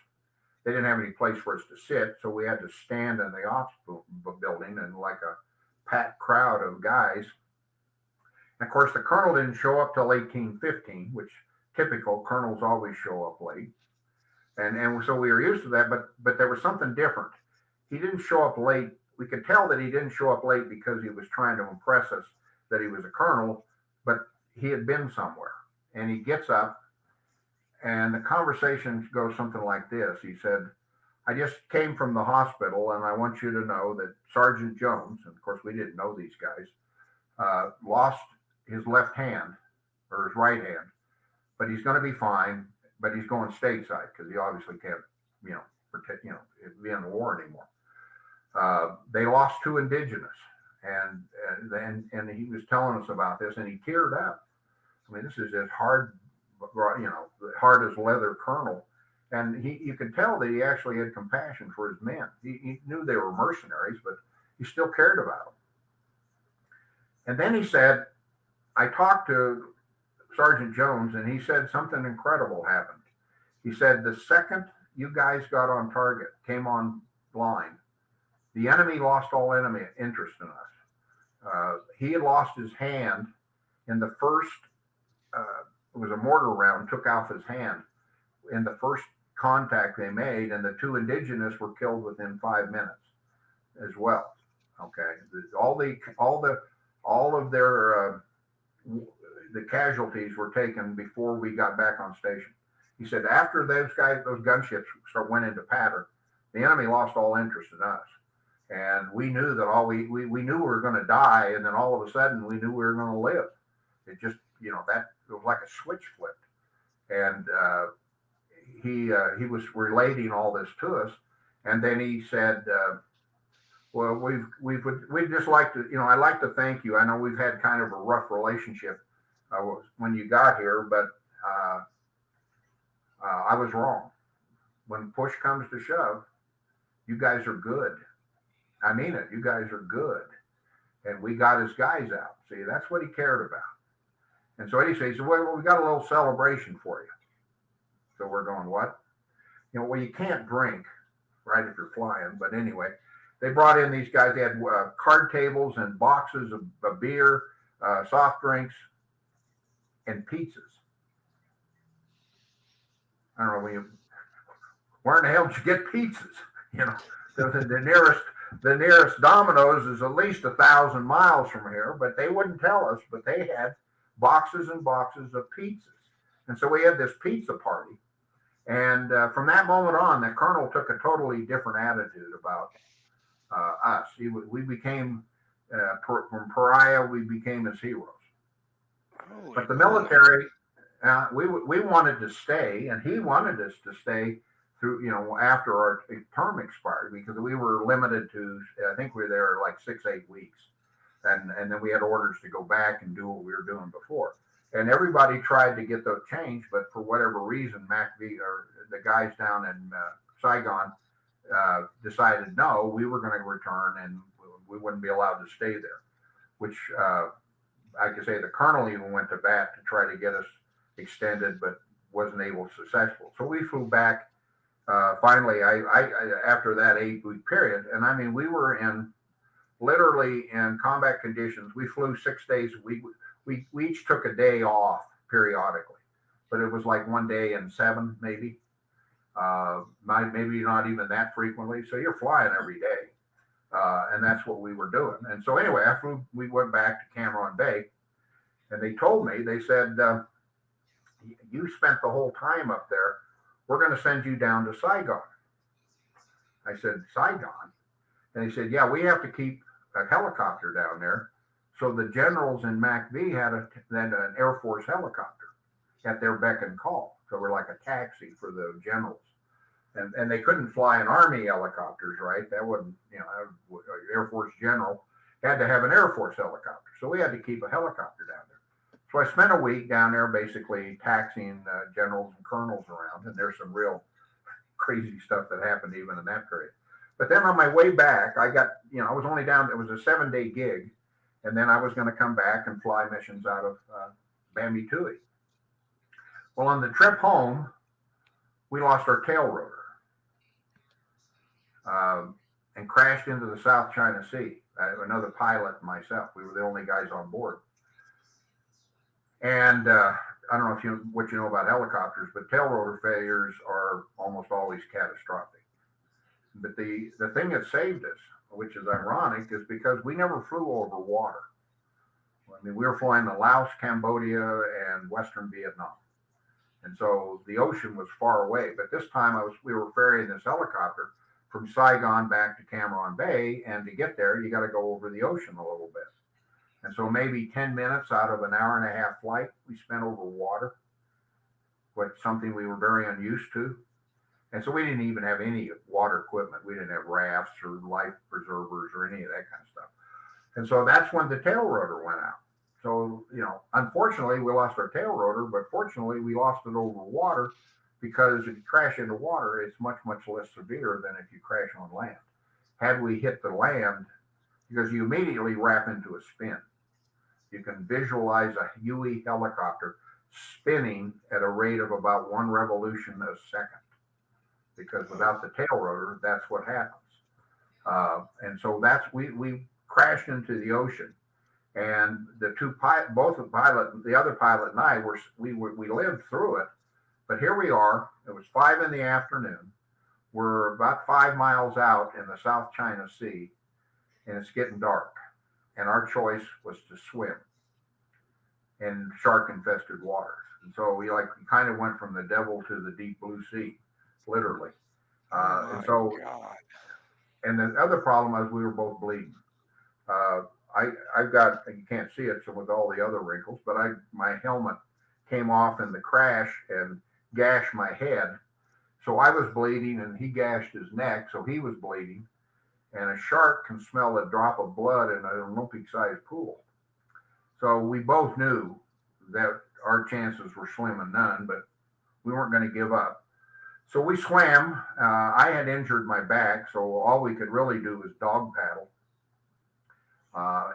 they didn't have any place for us to sit. So we had to stand in the ops building and like a packed crowd of guys. And of course, the colonel didn't show up till 1815, which typical colonels always show up late. And so we were used to that, but there was something different. He didn't show up late. We could tell that he didn't show up late because he was trying to impress us that he was a colonel, but he had been somewhere. And he gets up, and the conversation goes something like this. He said, I just came from the hospital, and I want you to know that Sergeant Jones, and of course we didn't know these guys, lost his left hand, or his right hand, but he's going to be fine. But he's going stateside because he obviously can't, be in the war anymore. They lost 2 indigenous, and he was telling us about this, and he teared up. I mean, this is as hard as leather colonel, and you could tell that he actually had compassion for his men. He knew they were mercenaries, but he still cared about them. And then he said, I talked to Sergeant Jones, and he said something incredible happened. He said, the second you guys got on target, came on line, the enemy lost all enemy interest in us. He had lost his hand in the first, it was a mortar round, took off his hand in the first contact they made, and the 2 indigenous were killed within 5 minutes as well. Okay. All of their, the casualties were taken before we got back on station. He said after those gunships went into pattern, the enemy lost all interest in us, and we knew that we knew we were going to die, and then all of a sudden we knew we were going to live. It just that it was like a switch flipped, and he was relating all this to us, and then he said, Well, we'd just like to, I'd like to thank you. I know we've had kind of a rough relationship when you got here, but I was wrong. When push comes to shove, you guys are good. I mean it. You guys are good. And we got his guys out. See, that's what he cared about. And so Eddie says, well, we got a little celebration for you. So we're going, what? Well, you can't drink, right, if you're flying. But anyway, they brought in these guys. They had card tables and boxes of beer, soft drinks, and pizzas. I don't know, where in the hell did you get pizzas? The nearest Domino's is at least 1,000 miles from here, but they wouldn't tell us. But they had boxes and boxes of pizzas, and so we had this pizza party. And from that moment on, the colonel took a totally different attitude about us. We became from pariah. We became his heroes.
Holy
But the
moly.
military, we wanted to stay, and he wanted us to stay through, after our term expired, because we were limited to, I think we were there like 6-8 weeks. And then we had orders to go back and do what we were doing before. And everybody tried to get the change, but for whatever reason, MacV or the guys down in Saigon decided no, we were going to return and we wouldn't be allowed to stay there, which I could say the colonel even went to bat to try to get us extended, but wasn't able to successful. So we flew back. Finally, I after that 8-week period, and I mean, we were literally in combat conditions. We flew 6 days a week. We each took a day off periodically, but it was like 1 day in 7, maybe. Maybe not even that frequently. So you're flying every day. And that's what we were doing. And so anyway, we went back to Cameron Bay, and they told me, they said, you spent the whole time up there. We're going to send you down to Saigon. I said, Saigon? And he said, yeah, we have to keep a helicopter down there. So the generals in MacV had an Air Force helicopter at their beck and call. So we're like a taxi for the generals. And they couldn't fly in Army helicopters, right? That wouldn't, Air Force general had to have an Air Force helicopter. So we had to keep a helicopter down there. So I spent a week down there basically taxiing generals and colonels around. And there's some real crazy stuff that happened even in that period. But then on my way back, I got, I was only down, it was a 7-day gig. And then I was going to come back and fly missions out of Bambi Tui. Well, on the trip home, we lost our tail rotor and crashed into the South China Sea. Another pilot and myself, we were the only guys on board. And I don't know what you know about helicopters, but tail rotor failures are almost always catastrophic. But the thing that saved us, which is ironic, is because we never flew over water. I mean, we were flying to Laos, Cambodia, and Western Vietnam. And so the ocean was far away. But this time we were ferrying this helicopter from Saigon back to Cameron Bay. And to get there, you got to go over the ocean a little bit. And so maybe 10 minutes out of an hour and a half flight, we spent over water, something we were very unused to. And so we didn't even have any water equipment. We didn't have rafts or life preservers or any of that kind of stuff. And so that's when the tail rotor went out. So, unfortunately, we lost our tail rotor, but fortunately, we lost it over water because if you crash into water, it's much, much less severe than if you crash on land. Had we hit the land, because you immediately wrap into a spin. You can visualize a Huey helicopter spinning at a rate of about 1 revolution a second. Because without the tail rotor, that's what happens. And so we crashed into the ocean, and the other pilot and I we lived through it. But here we are. It was 5 p.m. We're about 5 miles out in the South China Sea, and it's getting dark. And our choice was to swim in shark-infested waters. And so we kind of went from the devil to the deep blue sea. Literally. And so, God. And the other problem was we were both bleeding. I've got, you can't see it, so with all the other wrinkles, but my helmet came off in the crash and gashed my head. So I was bleeding and he gashed his neck. So he was bleeding. and a shark can smell a drop of blood in an Olympic-sized pool. So we both knew that our chances were slim and none, but we weren't going to give up. So we swam. I had injured my back, so all we could really do was dog paddle.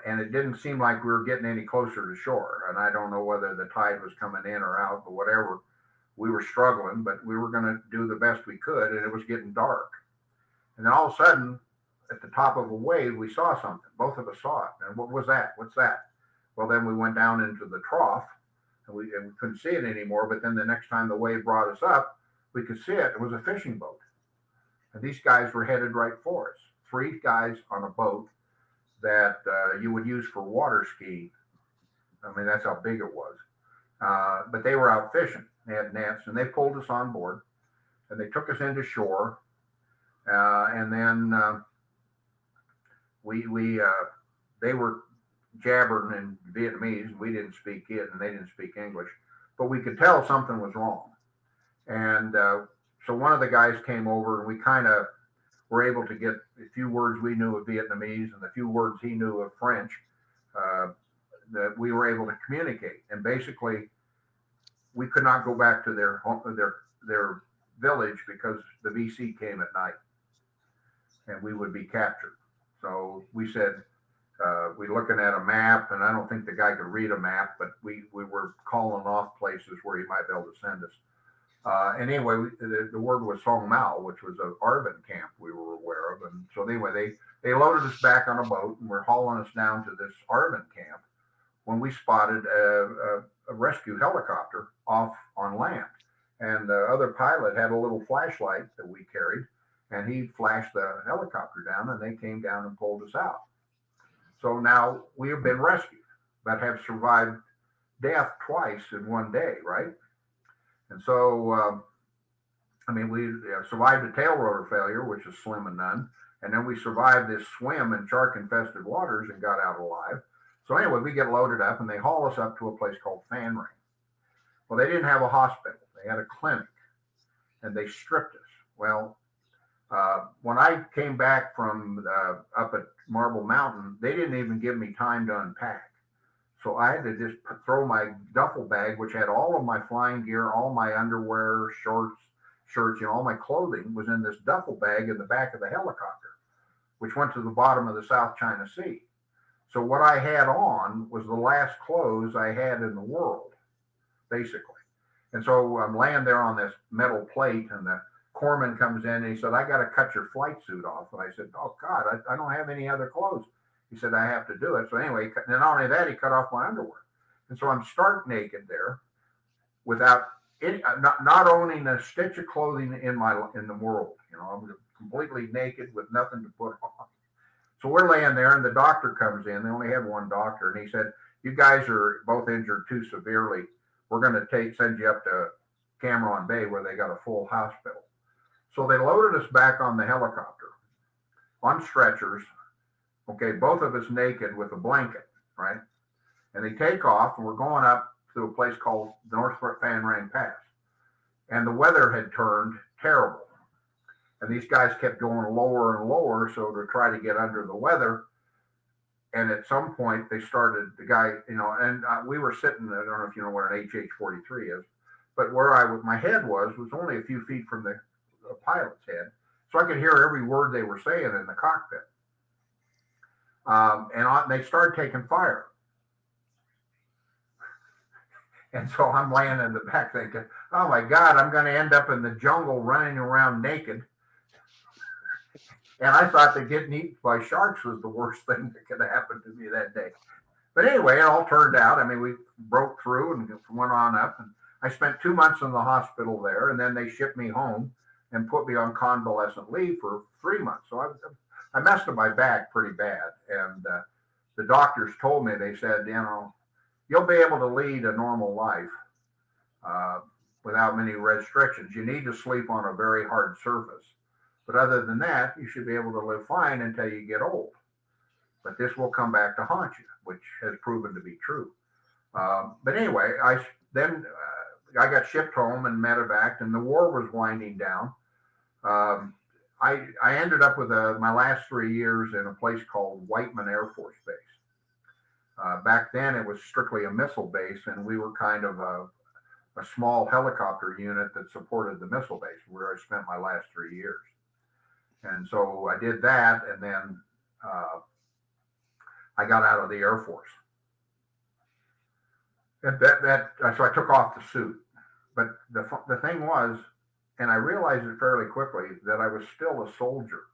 And it didn't seem like we were getting any closer to shore. And I don't know whether the tide was coming in or out, but whatever. We were struggling, but we were going to do the best we could, and it was getting dark. And then all of a sudden, at the top of a wave, we saw something. Both of us saw it. And what was that? What's that? Well, then we went down into the trough, and we couldn't see it anymore. But then the next time the wave brought us up, we could see it. It was a fishing boat. And these guys were headed right for us. 3 guys on a boat that you would use for water skiing. I mean, that's how big it was. But they were out fishing. They had nets, and they pulled us on board, and they took us into shore. And then they were jabbering in Vietnamese. We didn't speak it, and they didn't speak English. But we could tell something was wrong. And so one of the guys came over, and we kind of were able to get a few words we knew of Vietnamese and a few words he knew of French, that we were able to communicate. And basically, we could not go back to their village because the VC came at night, and we would be captured. So we said, we're looking at a map, and I don't think the guy could read a map, but we were calling off places where he might be able to send us. Anyway, the word was Song Mao, which was an ARVN camp we were aware of. And so anyway, they loaded us back on a boat and were hauling us down to this ARVN camp when we spotted a rescue helicopter off on land. And the other pilot had a little flashlight that we carried, and he flashed the helicopter down, and they came down and pulled us out. So now we have been rescued, but have survived death twice in one day, right? And so, we survived a tail rotor failure, which is slim and none. And then we survived this swim in shark-infested waters and got out alive. So anyway, we get loaded up, and they haul us up to a place called Fan Ring. Well, they didn't have a hospital. They had a clinic, and they stripped us. Well, when I came back from up at Marble Mountain, they didn't even give me time to unpack. So I had to just throw my duffel bag, which had all of my flying gear, all my underwear, shirts, all my clothing was in this duffel bag in the back of the helicopter, which went to the bottom of the South China Sea. So what I had on was the last clothes I had in the world, basically. And so I'm laying there on this metal plate, and the corpsman comes in, and he said, "I got to cut your flight suit off." And I said, "Oh, God, I don't have any other clothes." He said, "I have to do it." So anyway, and not only that, he cut off my underwear. And so I'm stark naked there without any, not owning a stitch of clothing in the world. I'm completely naked with nothing to put on. So we're laying there, and the doctor comes in. They only had one doctor. And he said, "You guys are both injured too severely. We're going to send you up to Cameron Bay where they got a full hospital." So they loaded us back on the helicopter on stretchers. Okay, both of us naked with a blanket, right? And they take off, and we're going up to a place called North Fan Ring Pass. And the weather had turned terrible. And these guys kept going lower and lower, so to try to get under the weather. And at some point, they started, the guy, and we were sitting, I don't know if you know what an HH-43 is, but where my head was only a few feet from the pilot's head. So I could hear every word they were saying in the cockpit. And they started taking fire. And so I'm laying in the back thinking, "Oh my God, I'm going to end up in the jungle running around naked." And I thought that getting eaten by sharks was the worst thing that could happen to me that day. But anyway, it all turned out. We broke through and went on up. And I spent 2 months in the hospital there. And then they shipped me home and put me on convalescent leave for 3 months. So I messed up my back pretty bad. And the doctors told me, they said, "You'll be able to lead a normal life without many restrictions. You need to sleep on a very hard surface. But other than that, you should be able to live fine until you get old. But this will come back to haunt you," which has proven to be true. But anyway, I got shipped home and medevaced, and the war was winding down. I ended up with my last 3 years in a place called Whiteman Air Force Base. Back then, it was strictly a missile base, and we were kind of a small helicopter unit that supported the missile base, where I spent my last 3 years. And so I did that, and then I got out of the Air Force. And so I took off the suit. But the thing was, and I realized it fairly quickly, that I was still a soldier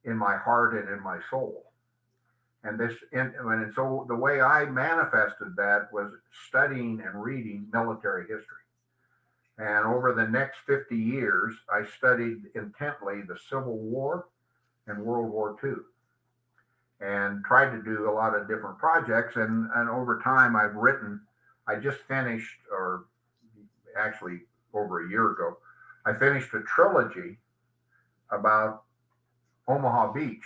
in my heart and in my soul. And so the way I manifested that was studying and reading military history. And over the next 50 years, I studied intently the Civil War and World War II, and tried to do a lot of different projects. And over time, I just finished, or actually over a year ago, I finished a trilogy about Omaha Beach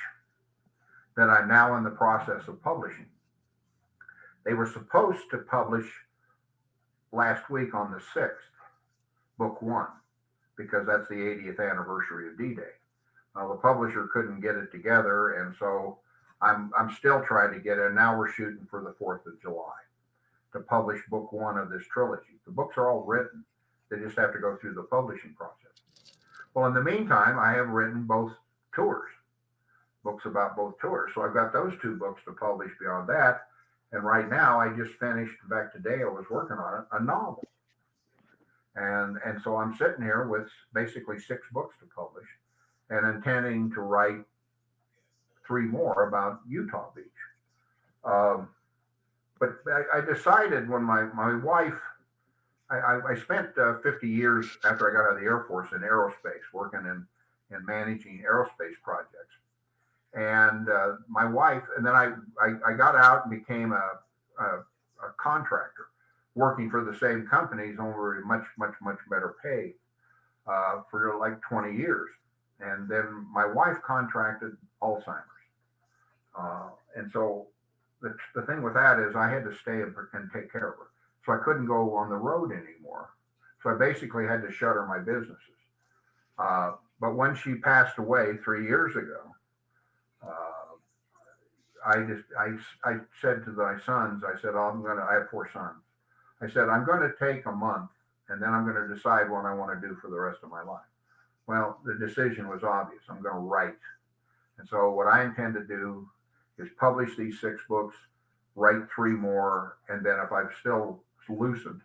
that I'm now in the process of publishing. They were supposed to publish last week on the 6th, book 1, because that's the 80th anniversary of D-Day. Well, the publisher couldn't get it together, and so I'm still trying to get it. And now we're shooting for the 4th of July to publish book 1 of this trilogy. The books are all written. They just have to go through the publishing process. Well, in the meantime, I have written both tours, books about both tours. So I've got those 2 books to publish beyond that. And right now, I just finished, back today, I was working on it, a novel. And so I'm sitting here with basically 6 books to publish, and intending to write 3 more about Utah Beach. But I decided when my wife, I spent 50 years after I got out of the Air Force in aerospace, working in managing aerospace projects. And my wife, and then I got out and became a contractor, working for the same companies over much better pay for like 20 years. And then my wife contracted Alzheimer's. And so the thing with that is I had to stay and take care of her. So I couldn't go on the road anymore. So I basically had to shutter my businesses. But when she passed away 3 years ago, I said to my sons, I said, I have 4 sons. I said, I'm going to take a month, and then I'm going to decide what I want to do for the rest of my life. Well, the decision was obvious. I'm going to write. And so what I intend to do is publish these 6 books, write 3 more, and then if I'm still lucid,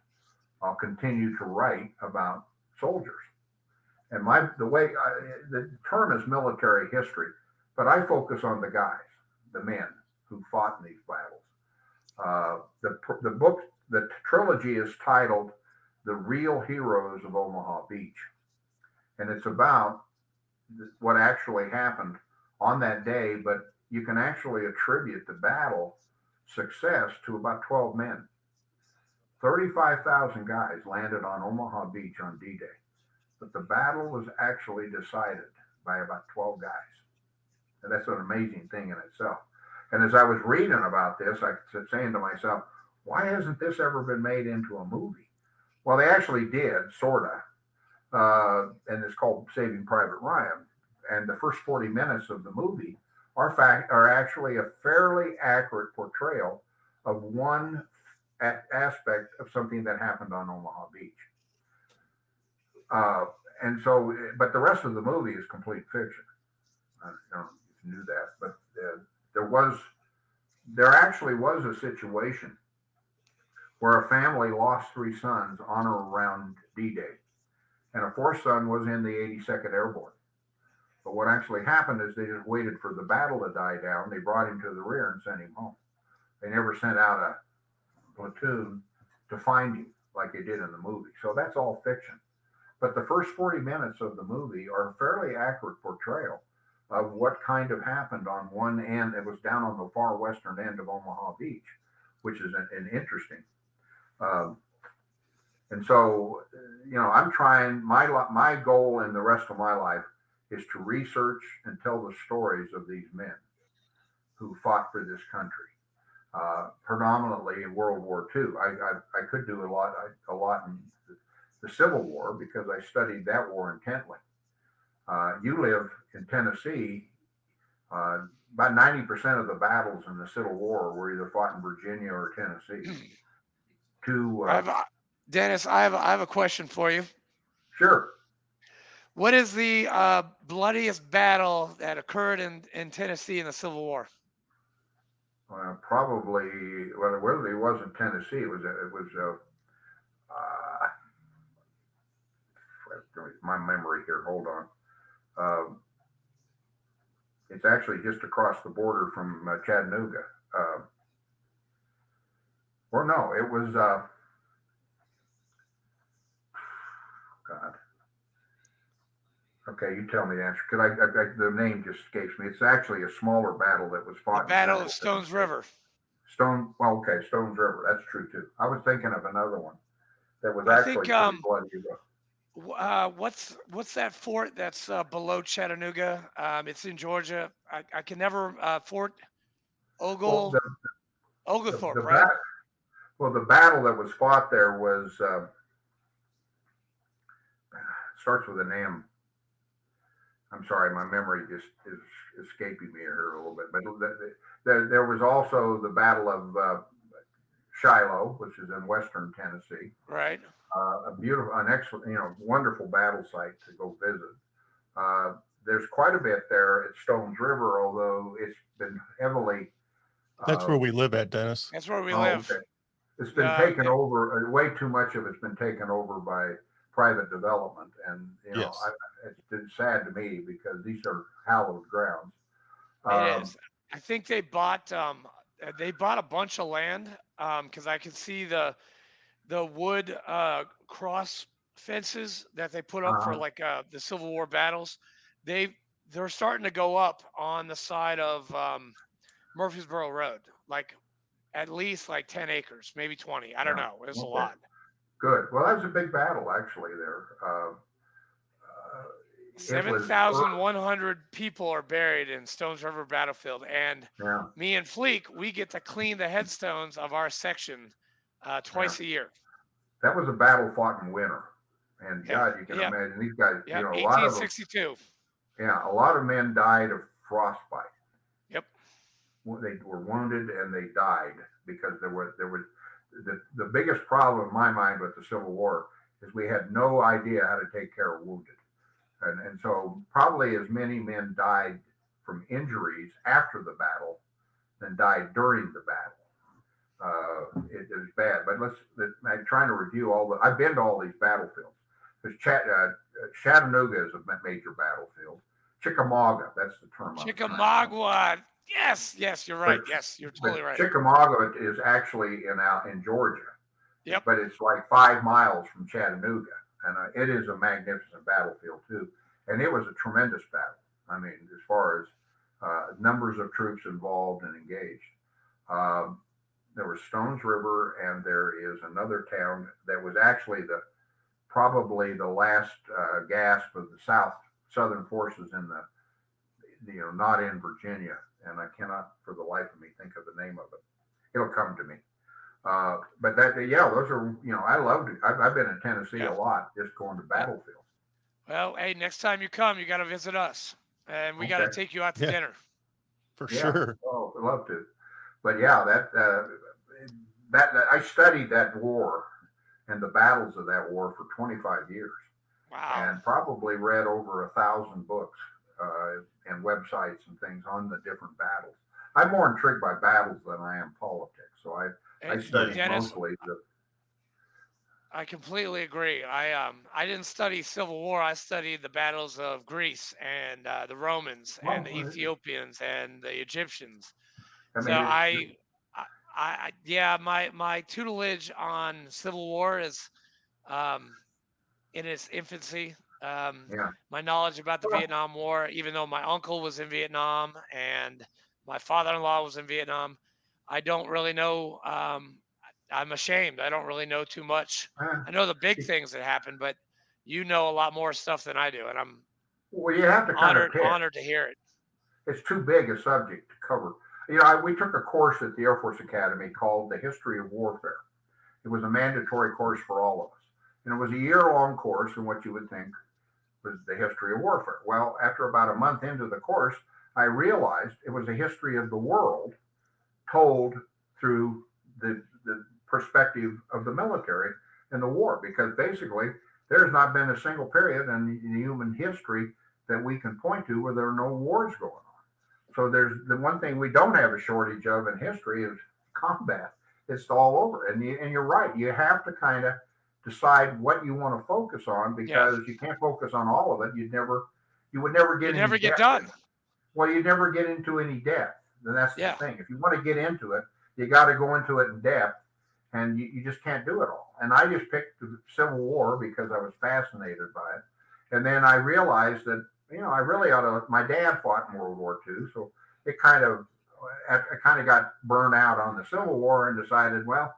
I'll continue to write about soldiers. And the term is military history, but I focus on the guys, the men who fought in these battles. The trilogy is titled The Real Heroes of Omaha Beach. And it's about what actually happened on that day, but you can actually attribute the battle success to about 12 men. 35,000 guys landed on Omaha Beach on D-Day, but the battle was actually decided by about 12 guys. And that's an amazing thing in itself. And as I was reading about this, I was saying to myself, why hasn't this ever been made into a movie? Well, they actually did, sort of. And it's called Saving Private Ryan. And the first 40 minutes of the movie are actually a fairly accurate portrayal of one aspect of something that happened on Omaha Beach. And so, but the rest of the movie is complete fiction. I don't know if you knew that, but there actually was a situation where a family lost 3 sons on or around D-Day, and a 4th son was in the 82nd Airborne. But what actually happened is they just waited for the battle to die down. They brought him to the rear and sent him home. They never sent out a platoon to find him like they did in the movie. So that's all fiction. But the first 40 minutes of the movie are a fairly accurate portrayal of what kind of happened on one end. It was down on the far western end of Omaha Beach, which is an interesting. And so, I'm trying, my goal in the rest of my life is to research and tell the stories of these men who fought for this country, predominantly in World War II. I could do a lot in the Civil War because I studied that war intently. You live in Tennessee. About 90% of the battles in the Civil War were either fought in Virginia or Tennessee.
Dennis, I have a question for you.
Sure.
What is the bloodiest battle that occurred in Tennessee in the Civil War?
Probably. Well, it really wasn't Tennessee. It was. My memory here. Hold on. It's actually just across the border from Chattanooga. Or no, it was. God. Okay, you tell me the answer. The name just escapes me. It's actually a smaller battle that was fought.
The Battle of Stones River.
Well, okay, Stones River. That's true too. I was thinking of another one that was actually pretty bloody.
What's that fort that's below Chattanooga? It's in Georgia. I can never Fort Oglethorpe, right?
The battle that was fought there was starts with an M. I'm sorry, my memory just is escaping me here a little bit. But there was also the Battle of Shiloh, which is in western Tennessee.
Right.
An excellent, wonderful battle site to go visit. There's quite a bit there at Stones River, although it's been heavily.
That's where we live at, Dennis.
That's where we live.
Okay. It's been taken over. Way too much of it's been taken over by private development, and
yes.
It's sad to me because these are hallowed grounds.
It is. I think they bought a bunch of land because I could see the wood cross fences that they put up for like the Civil War battles. They're starting to go up on the side of Murfreesboro Road, like at least like 10 acres, maybe 20. I don't know. It's a lot.
Good. Well, that was a big battle actually there.
7,100 people are buried in Stones River battlefield, and me and Fleek, we get to clean the headstones of our section twice a year.
That was a battle fought in winter, and God, you can imagine these guys.
Yeah,
a lot of them.
1862.
Yeah, a lot of men died of frostbite.
Yep.
They were wounded and they died because there was the biggest problem in my mind with the Civil War is we had no idea how to take care of wounded. And so probably as many men died from injuries after the battle than died during the battle. It was bad. But I'm trying to review I've been to all these battlefields. There's Chattanooga is a major battlefield. Chickamauga, that's the term.
Chickamauga. Yes, you're right. Yes, you're totally right.
Chickamauga is actually in Georgia.
Yep.
But it's like 5 miles from Chattanooga. And it is a magnificent battlefield too, and it was a tremendous battle. I mean, as far as numbers of troops involved and engaged, there was Stones River, and there is another town that was actually probably the last gasp of the Southern forces in not in Virginia, and I cannot for the life of me think of the name of it. It'll come to me. But those are, I loved it. I've been in Tennessee a lot, just going to battlefields.
Well, hey, next time you come, you got to visit us, and we got to take you out to dinner.
For sure.
Oh, I'd love to. But that I studied that war and the battles of that war for 25 years.
Wow.
And probably read over 1,000 books and websites and things on the different battles. I'm more intrigued by battles than I am politics. So I studied mostly
I completely agree. I didn't study Civil War. I studied the battles of Greece and the Romans and the Ethiopians and the Egyptians. My tutelage on Civil War is in its infancy. My knowledge about the Vietnam War, even though my uncle was in Vietnam and my father-in-law was in Vietnam, I don't really know. I'm ashamed. I don't really know too much. I know the big things that happened, but you know a lot more stuff than I do, and I'm
you have to
honored to hear it.
It's too big a subject to cover. We took a course at the Air Force Academy called The History of Warfare. It was a mandatory course for all of us, and it was a year-long course in what you would think was the history of warfare. Well, after about a month into the course, I realized it was a history of the world told through the perspective of the military in the war, because basically there's not been a single period in human history that we can point to where there are no wars going on. So there's the one thing we don't have a shortage of in history is combat. It's all over. And you're right. You have to kind of decide what you want to focus on, because you can't focus on all of it. You would never get
done.
Well, you never get into any depth. And that's the thing. If you want to get into it, you got to go into it in depth, and you just can't do it all. And I just picked the Civil War because I was fascinated by it. And then I realized that, I really ought to. My dad fought in World War II, so I kind of got burned out on the Civil War and decided, well,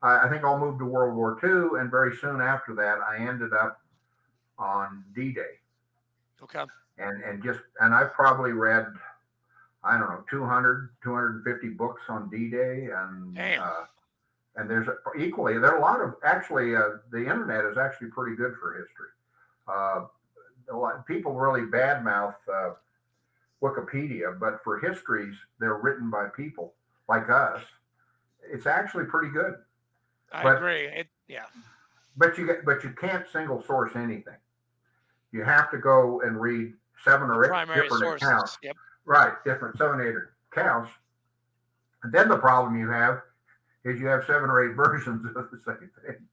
I think I'll move to World War II. And very soon after that, I ended up on D-Day.
Okay.
And I probably read, I don't know, 250 books on D-Day, and there's there are a lot of, actually, the internet is actually pretty good for history. A lot of people really badmouth Wikipedia, but for histories, they're written by people like us. It's actually pretty good.
I agree.
But you can't single source anything. You have to go and read 7 or 8 different accounts.
Yep.
Right, 7 or 8 accounts. And then the problem you have is you have 7 or 8 versions of the same thing.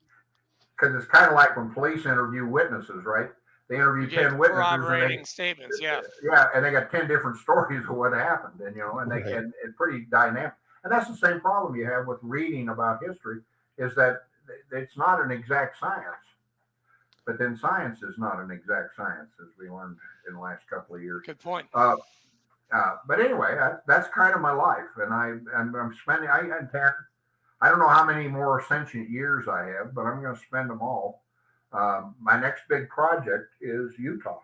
Because it's kind of like when police interview witnesses, right? They interview 10 witnesses.
Corroborating statements,
Yeah, and they got 10 different stories of what happened, and it's pretty dynamic. And that's the same problem you have with reading about history, is that it's not an exact science. But then science is not an exact science, as we learned in the last couple of years.
Good point.
But anyway, that's kind of my life, and I'm spending. I don't know how many more sentient years I have, but I'm going to spend them all. My next big project is Utah,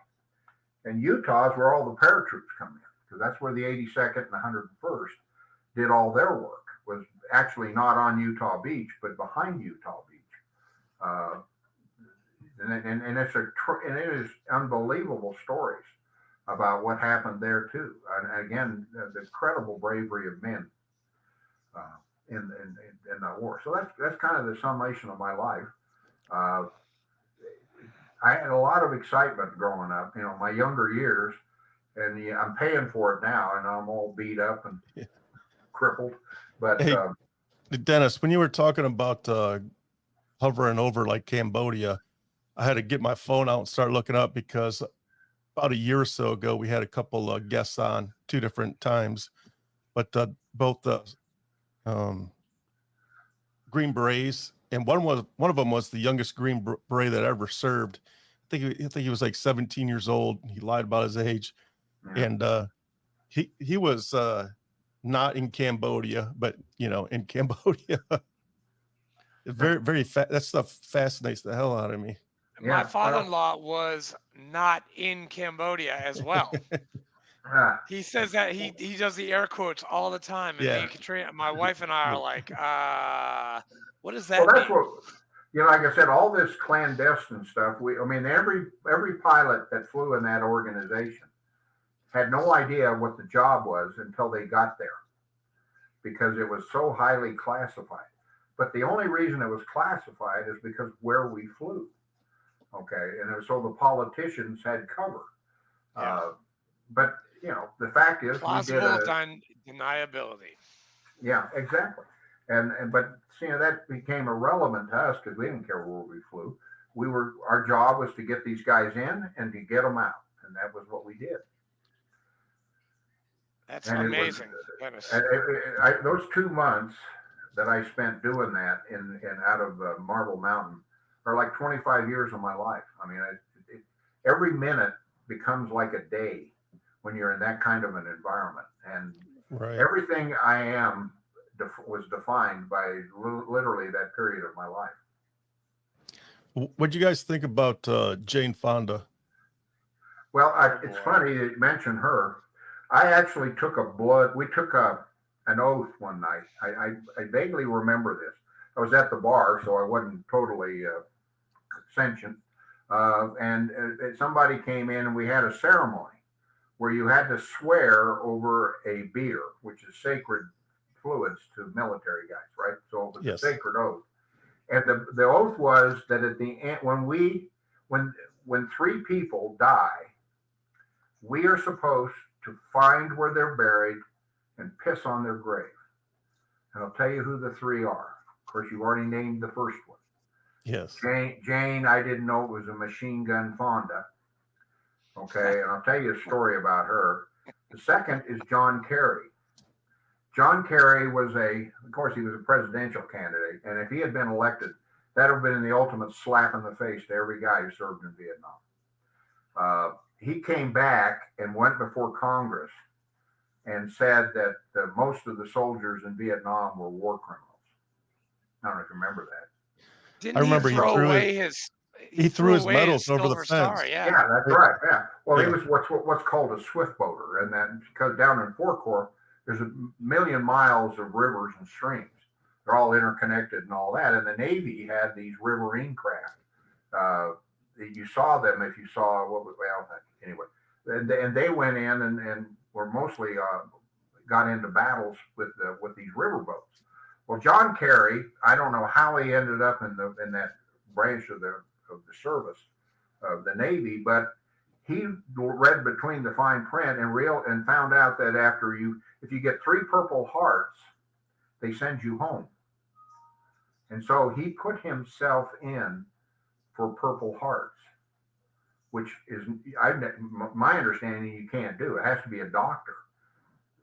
and Utah is where all the paratroops come in, because that's where the 82nd and the 101st did all their work. Was actually not on Utah Beach, but behind Utah Beach. And it is unbelievable stories about what happened there too. And again, the incredible bravery of men in that war. So that's kind of the summation of my life. I had a lot of excitement growing up, my younger years, and I'm paying for it now, and I'm all beat up and crippled. But
hey, Dennis, when you were talking about hovering over like Cambodia, I had to get my phone out and start looking up, because about a year or so ago, we had a couple of guests on 2 different times, but both the Green Berets, and one of them was the youngest Green Beret that ever served. I think he was like 17 years old. He lied about his age, and he was not in Cambodia, but in Cambodia. Very, very that stuff fascinates the hell out of me.
My father-in-law was not in Cambodia as well. He says that he does the air quotes all the time, and me and Katrina, my wife and I are like, what does that mean?
That's what, like I said, all this clandestine stuff. Every pilot that flew in that organization had no idea what the job was until they got there, because it was so highly classified. But the only reason it was classified is because where we flew. Okay, and so the politicians had cover. But the fact is,
plausible deniability.
Yeah, exactly. But that became irrelevant to us, because we didn't care where we flew. Our job was to get these guys in and to get them out, and that was what we did.
That's amazing.
Those 2 months that I spent doing that in out of Marble Mountain are like 25 years of my life. Every minute becomes like a day when you're in that kind of an environment, and everything I am was defined by literally that period of my life.
What do you guys think about Jane Fonda?
Well, it's funny that you mentioned her. I actually we took an oath one night. I vaguely remember this. I was at the bar, so I wasn't totally sentient. And somebody came in and we had a ceremony where you had to swear over a beer, which is sacred fluids to military guys, right? So it was a sacred oath. And the oath was that at the end, when three people die, we are supposed to find where they're buried and piss on their grave. And I'll tell you who the three are. Of course, you already named the first one.
Yes.
Jane, I didn't know it was a machine gun Fonda. Okay, and I'll tell you a story about her. The second is John Kerry. John Kerry was of course, he was a presidential candidate. And if he had been elected, that would have been the ultimate slap in the face to every guy who served in Vietnam. He came back and went before Congress and said that most of the soldiers in Vietnam were war criminals. I don't know if you remember that.
Didn't I remember he
threw his medals over the fence.
Star, yeah,
that's right. Yeah. Well, he was what's called a swift boater, and that because down in Fort Corps, there's a million miles of rivers and streams. They're all interconnected and all that. And the Navy had these riverine craft. You saw them if you saw anyway. And they went in and were mostly got into battles with these river boats. Well, John Kerry, I don't know how he ended up in that branch of the service of the Navy, but he read between the fine print and found out that if you get 3 Purple Hearts, they send you home. And so he put himself in for Purple Hearts, which is, my understanding, you can't do. It has to be a doctor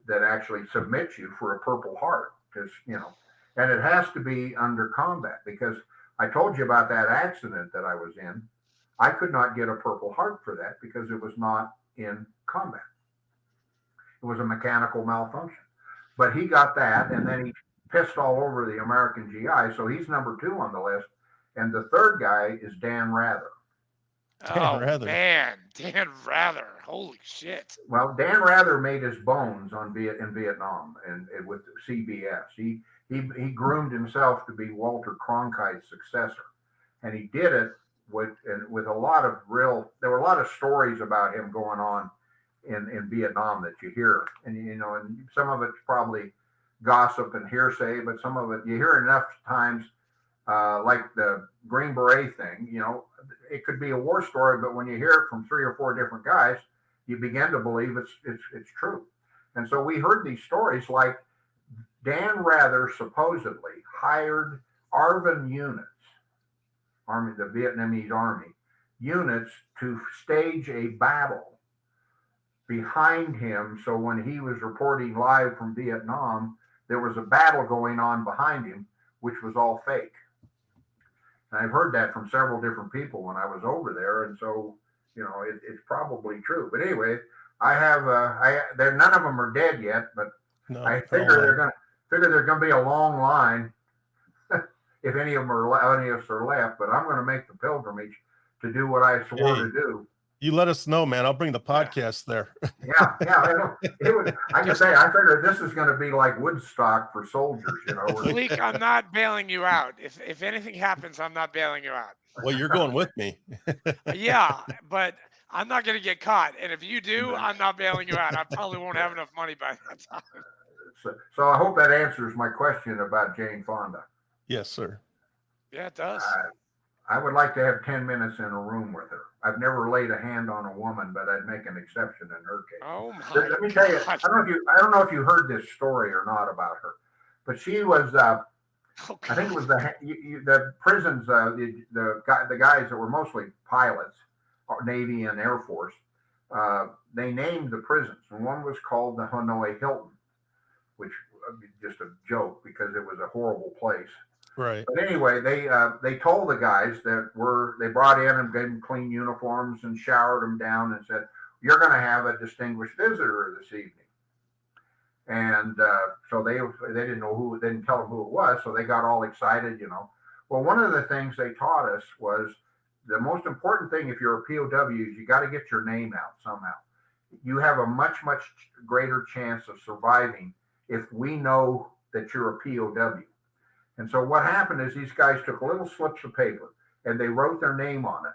that actually submits you for a Purple Heart, because and it has to be under combat, because I told you about that accident that I was in. I could not get a Purple Heart for that because it was not in combat. It was a mechanical malfunction. But he got that, and then he pissed all over the American GI, so he's number 2 on the list. And the third guy is Dan Rather.
Man, Dan Rather. Holy shit.
Well, Dan Rather made his bones in Vietnam and with CBS. He groomed himself to be Walter Cronkite's successor. And he did it with a lot of there were a lot of stories about him going on in Vietnam that you hear. And, and some of it's probably gossip and hearsay, but some of it you hear enough times, like the Green Beret thing, it could be a war story, but when you hear it from 3 or 4 different guys, you begin to believe it's true. And so we heard these stories like Dan Rather supposedly hired ARVN units, the Vietnamese army units, to stage a battle behind him. So when he was reporting live from Vietnam, there was a battle going on behind him, which was all fake. And I've heard that from several different people when I was over there. And so, it's probably true. But anyway, I have, none of them are dead yet, but I figure there's going to be a long line if any of us are left, but I'm going to make the pilgrimage to do what I swore to do.
You let us know, man. I'll bring the podcast there.
Yeah. I can say, I figured this is going to be like Woodstock for soldiers,
Leak, I'm not bailing you out. If anything happens, I'm not bailing you out.
Well, you're going with me.
Yeah, but I'm not going to get caught. And if you do, I'm not bailing you out. I probably won't have enough money by that time.
So I hope that answers my question about Jane Fonda.
Yes, sir.
Yeah, it does.
I would like to have 10 minutes in a room with her. I've never laid a hand on a woman, but I'd make an exception in her case.
Oh my!
Let me tell you, I don't know if you heard this story or not about her, but she was. I think it was the prisons. The guys that were mostly pilots, Navy and Air Force. They named the prisons, and one was called the Hanoi Hilton, which was just a joke because it was a horrible place.
Right.
But anyway, they told the guys they brought in and gave them clean uniforms and showered them down and said, "You're going to have a distinguished visitor this evening." And so they didn't know they didn't tell them who it was, so they got all excited, Well, one of the things they taught us was the most important thing if you're a POW is you got to get your name out somehow. You have a much, much greater chance of surviving if we know that you're a POW. And so what happened is these guys took little slips of paper and they wrote their name on it.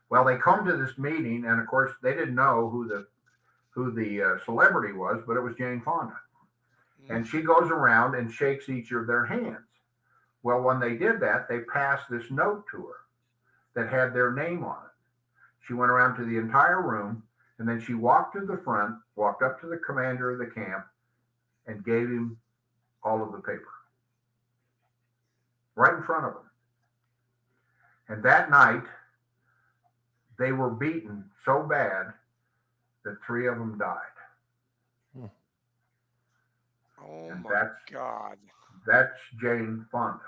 Well, they come to this meeting, and of course, they didn't know who the celebrity was, but it was Jane Fonda. And she goes around and shakes each of their hands. Well, when they did that, they passed this note to her that had their name on it. She went around to the entire room, and then she walked to the front, walked up to the commander of the camp, and gave him all of the paper right in front of him. And that night, they were beaten so bad that 3 of them died.
Oh
and
my God.
That's Jane Fonda.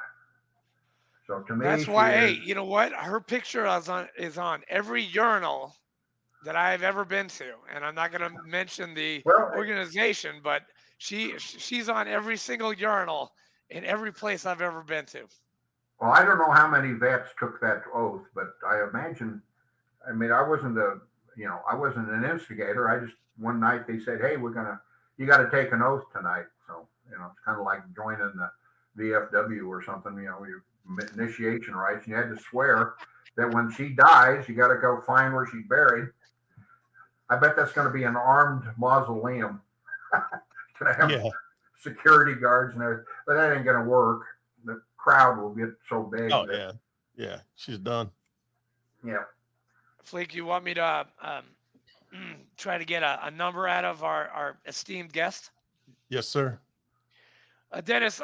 So to me,
That's why, hey, you know what? Her picture is on every urinal that I've ever been to, and I'm not going to mention the organization, but she's on every single urinal in every place I've ever been to.
Well, I don't know how many vets took that oath, but I imagine. I mean, I wasn't an instigator. I just one night they said, "Hey, you got to take an oath tonight." So it's kind of like joining the VFW or something. Your initiation rites, and you had to swear that when she dies, you got to go find where she's buried. I bet that's going to be an armed mausoleum. Going to have security guards and everything, but that ain't going to work. The crowd will get so big.
Oh yeah, she's done.
Yeah.
Fleek, you want me to try to get a number out of our esteemed guest?
Yes, sir.
Dennis,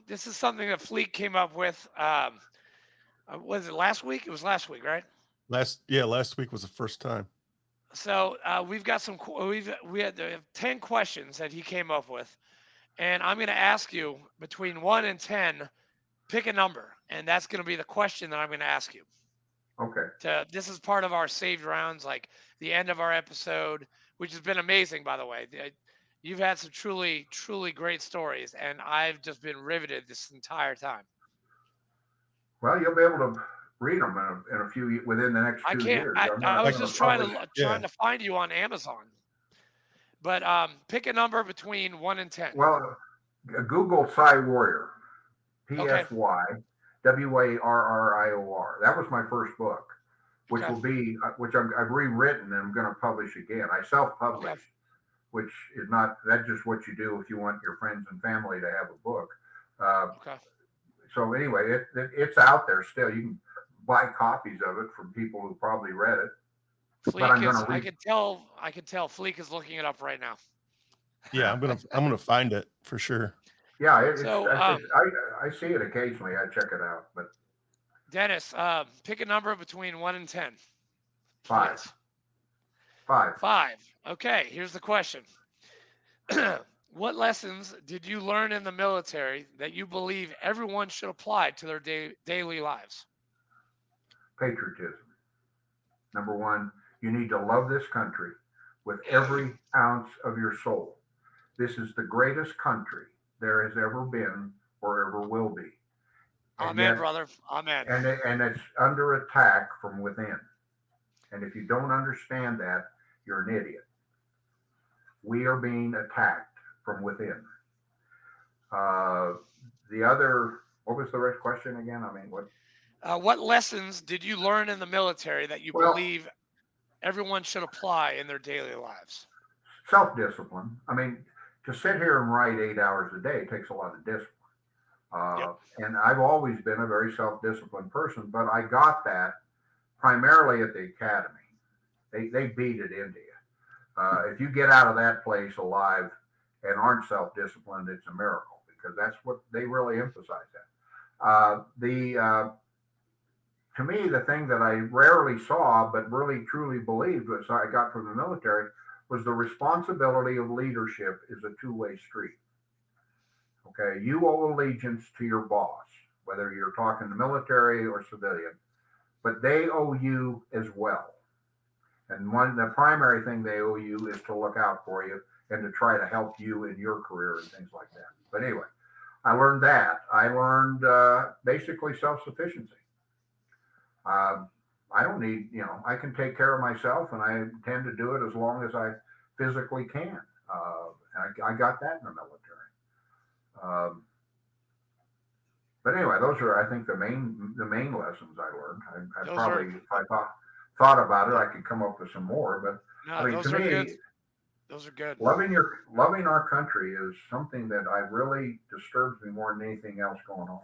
this is something that Fleek came up with. Was it last week? It was last week, right?
Last week was the first time.
So we've got we had 10 questions that he came up with, and I'm going to ask you between 1 and 10, pick a number, and that's going to be the question that I'm going to ask you.
Okay.
This is part of our saved rounds, like the end of our episode, which has been amazing, by the way. You've had some truly, truly great stories, and I've just been riveted this entire time.
Well, you'll be able to read them within the next 2 years.
I was just trying to find you on Amazon. But pick a number between 1 and 10.
Well, Google Psy Warrior, PSY WARRIOR. That was my first book, which will be I've rewritten and I'm going to publish again. I self-published, which is not that's just what you do if you want your friends and family to have a book. So anyway, it's out there still. You can buy copies of it from people who probably read it.
I could tell Fleek is looking it up right now.
Yeah, I'm gonna find it for sure.
Yeah, I see it occasionally. I check it out. But
Dennis, pick a number between 1 and 10.
5.
5. Okay, here's the question. What lessons did you learn in the military that you believe everyone should apply to their daily lives?
Patriotism. Number 1, you need to love this country with every ounce of your soul. This is the greatest country there has ever been or ever will be.
Amen, brother. Amen.
And it's under attack from within. And if you don't understand that, you're an idiot. We are being attacked from within. What was the rest question again? I mean,
what lessons did you learn in the military that you believe everyone should apply in their daily lives?
Self-discipline. I mean, to sit here and write 8 hours a day takes a lot of discipline. And I've always been a very self-disciplined person, but I got that primarily at the academy. They beat it into you. If you get out of that place alive and aren't self-disciplined, it's a miracle, because that's what they really emphasize that. To me, the thing that I rarely saw but really truly believed, which I got from the military, was the responsibility of leadership is a two-way street. Okay, you owe allegiance to your boss, whether you're talking to military or civilian, but they owe you as well. And the primary thing they owe you is to look out for you and to try to help you in your career and things like that. But anyway, I learned that. I learned basically self-sufficiency. I don't need, I can take care of myself, and I intend to do it as long as I physically can. I got that in the military. But anyway, those are, I think, the main lessons I learned. thought about it, I could come up with some more. But
No,
I mean,
those
to
are
me,
good. Those are good.
loving our country is something that I really disturbs me more than anything else going on.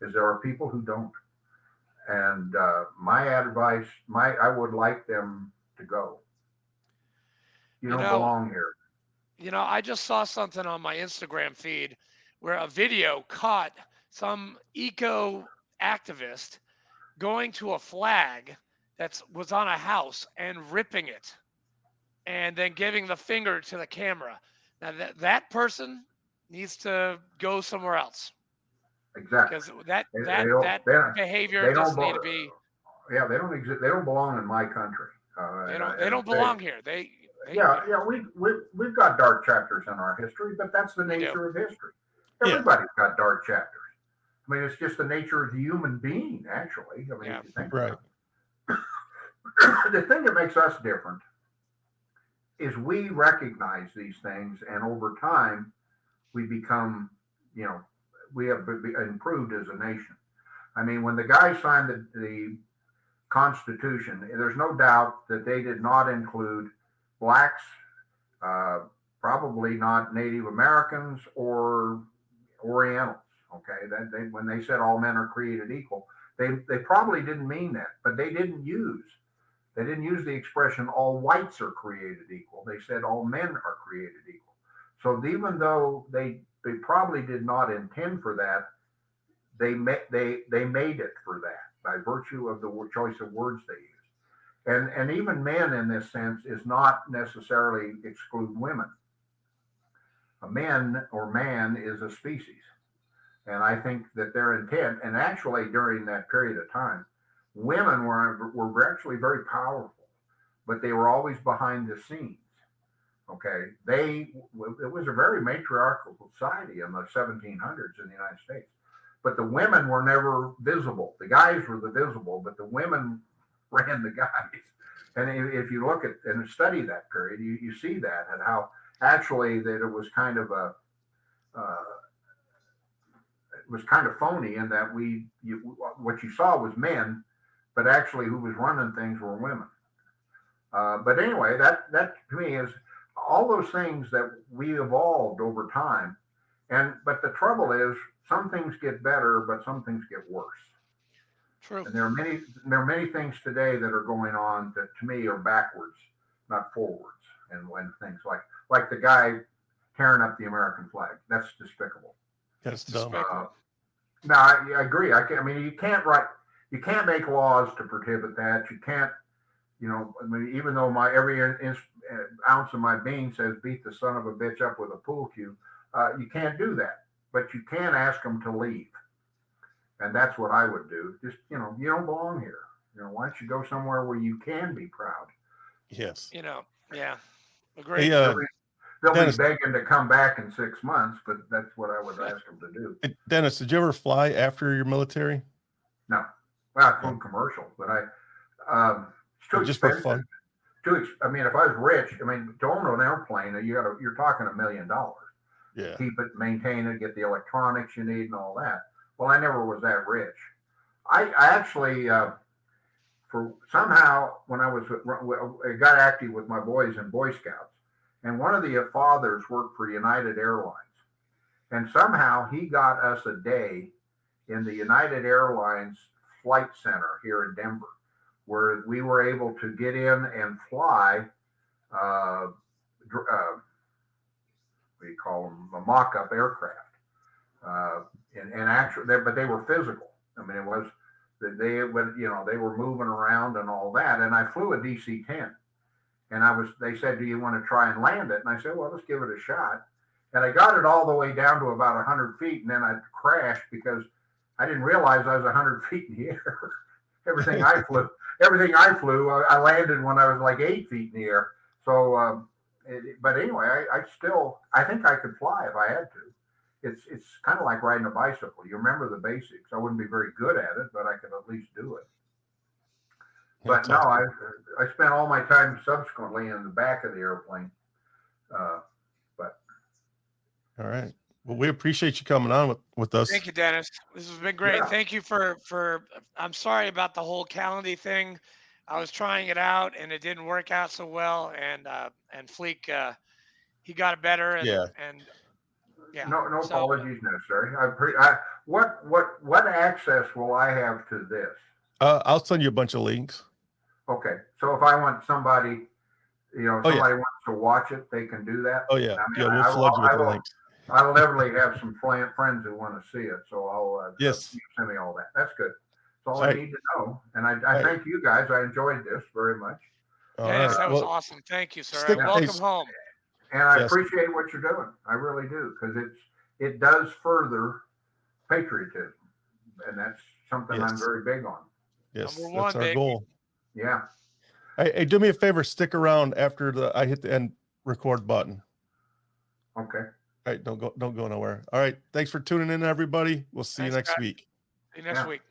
Is there are people who don't, and my advice, I would like them to go. You
You
don't
know,
belong here.
I just saw something on my Instagram feed where a video caught some eco activist going to a flag that was on a house and ripping it and then giving the finger to the camera. Now that person needs to go somewhere else
Exactly.
because that
They
that
don't.
that behavior
They don't.
doesn't need to be.
Yeah, they don't exist. They don't belong in my country.
They
And
don't.
I,
They
and
don't
say,
belong here.
yeah, yeah, we've got dark chapters in our history, but that's the
We do.
nature of history.
Yeah.
Everybody's got dark chapters. I mean, it's just the nature of the human being, actually. I mean,
Yeah.
if you think
Right.
about it. The thing that makes us different is we recognize these things, and over time, we become, we have improved as a nation. I mean, when the guy signed the Constitution, there's no doubt that they did not include blacks, probably not Native Americans or Orientals. Okay, when they said all men are created equal, they probably didn't mean that, but they didn't use the expression all whites are created equal. They said all men are created equal. So even though they probably did not intend for that, they made it for that by virtue of the choice of words they use. And even men in this sense is not necessarily exclude women. A men or man is a species. And I think that their intent, and actually during that period of time, women were actually very powerful, but they were always behind the scenes. Okay, it was a very matriarchal society in the 1700s in the United States, but the women were never visible. The guys were the visible, but the women ran the guys. And if you look at and study that period, you see that and how actually that it was kind of phony in that what you saw was men, but actually who was running things were women. But anyway, that to me is all those things that we evolved over time. But the trouble is some things get better, but some things get worse.
True.
And there are many things today that are going on that to me are backwards, not forwards. And when things like the guy tearing up the American flag, that's despicable.
That's dumb.
No, I agree. I mean, you can't make laws to prohibit that. You can't, I mean, even though every ounce of my being says beat the son of a bitch up with a pool cue, you can't do that. But you can ask them to leave, and that's what I would do. Just you don't belong here. Why don't you go somewhere where you can be proud?
Yes.
Yeah, agree.
Hey,
They'll
Dennis,
be begging to come back in 6 months, but that's what I would ask them to do.
Dennis, did you ever fly after your military?
No, well, I flew commercial, but it's too
just
expensive.
for fun.
I mean, if I was rich, I mean, to own an airplane, you're talking $1 million.
Yeah.
Keep it, maintain it, get the electronics you need, and all that. Well, I never was that rich. I actually, for somehow, when I got active with my boys in Boy Scouts, and one of the fathers worked for United Airlines, and somehow he got us a day in the United Airlines Flight Center here in Denver, where we were able to get in and fly. What do you call them? A mock-up aircraft. And actually, but they were physical. I mean, it was they were moving around and all that. And I flew a DC-10, and they said, "Do you want to try and land it?" And I said, "Well, let's give it a shot." And I got it all the way down to about 100 feet, and then I crashed because I didn't realize I was 100 feet in the air. everything I flew, I landed when I was like 8 feet in the air. So, but anyway, I think I could fly if I had to. It's kind of like riding a bicycle. You remember the basics. I wouldn't be very good at it, but I could at least do it. But no, I spent all my time subsequently in the back of the airplane.
All right. Well, we appreciate you coming on with us.
Thank you, Dennis. This has been great.
Yeah.
Thank you for I'm sorry about the whole Calendly thing. I was trying it out and it didn't work out so well. And Fleek, he got it better.
Yeah.
And yeah.
No
So
apologies necessary. What access will I have to this?
I'll send you a bunch of links.
Okay, so if I want somebody,
Oh, yeah.
somebody wants to watch it, they can do that.
Oh, yeah.
I mean,
Yeah, we'll flood you with the links.
I'll definitely have some friends who want to see it, so I'll
Yes.
you send me all that. That's good. That's all
All
I
right.
need to know. And I thank you guys. I enjoyed this very much.
All
Dennis,
right.
that was
Well,
awesome. Thank you, sir.
stick-
And welcome
hey,
home.
And I
Yes.
appreciate what you're doing. I really do, because it does further patriotism, and that's something I'm
Yes.
very big on.
Yes,
Number
that's
one,
our
baby.
goal.
Yeah.
Hey, do me a favor, stick around after I hit the end record button.
Okay.
All right, don't go nowhere. All right, thanks for tuning in, everybody. We'll see you
Thanks,
next
guys.
week.
See you next
Yeah.
week.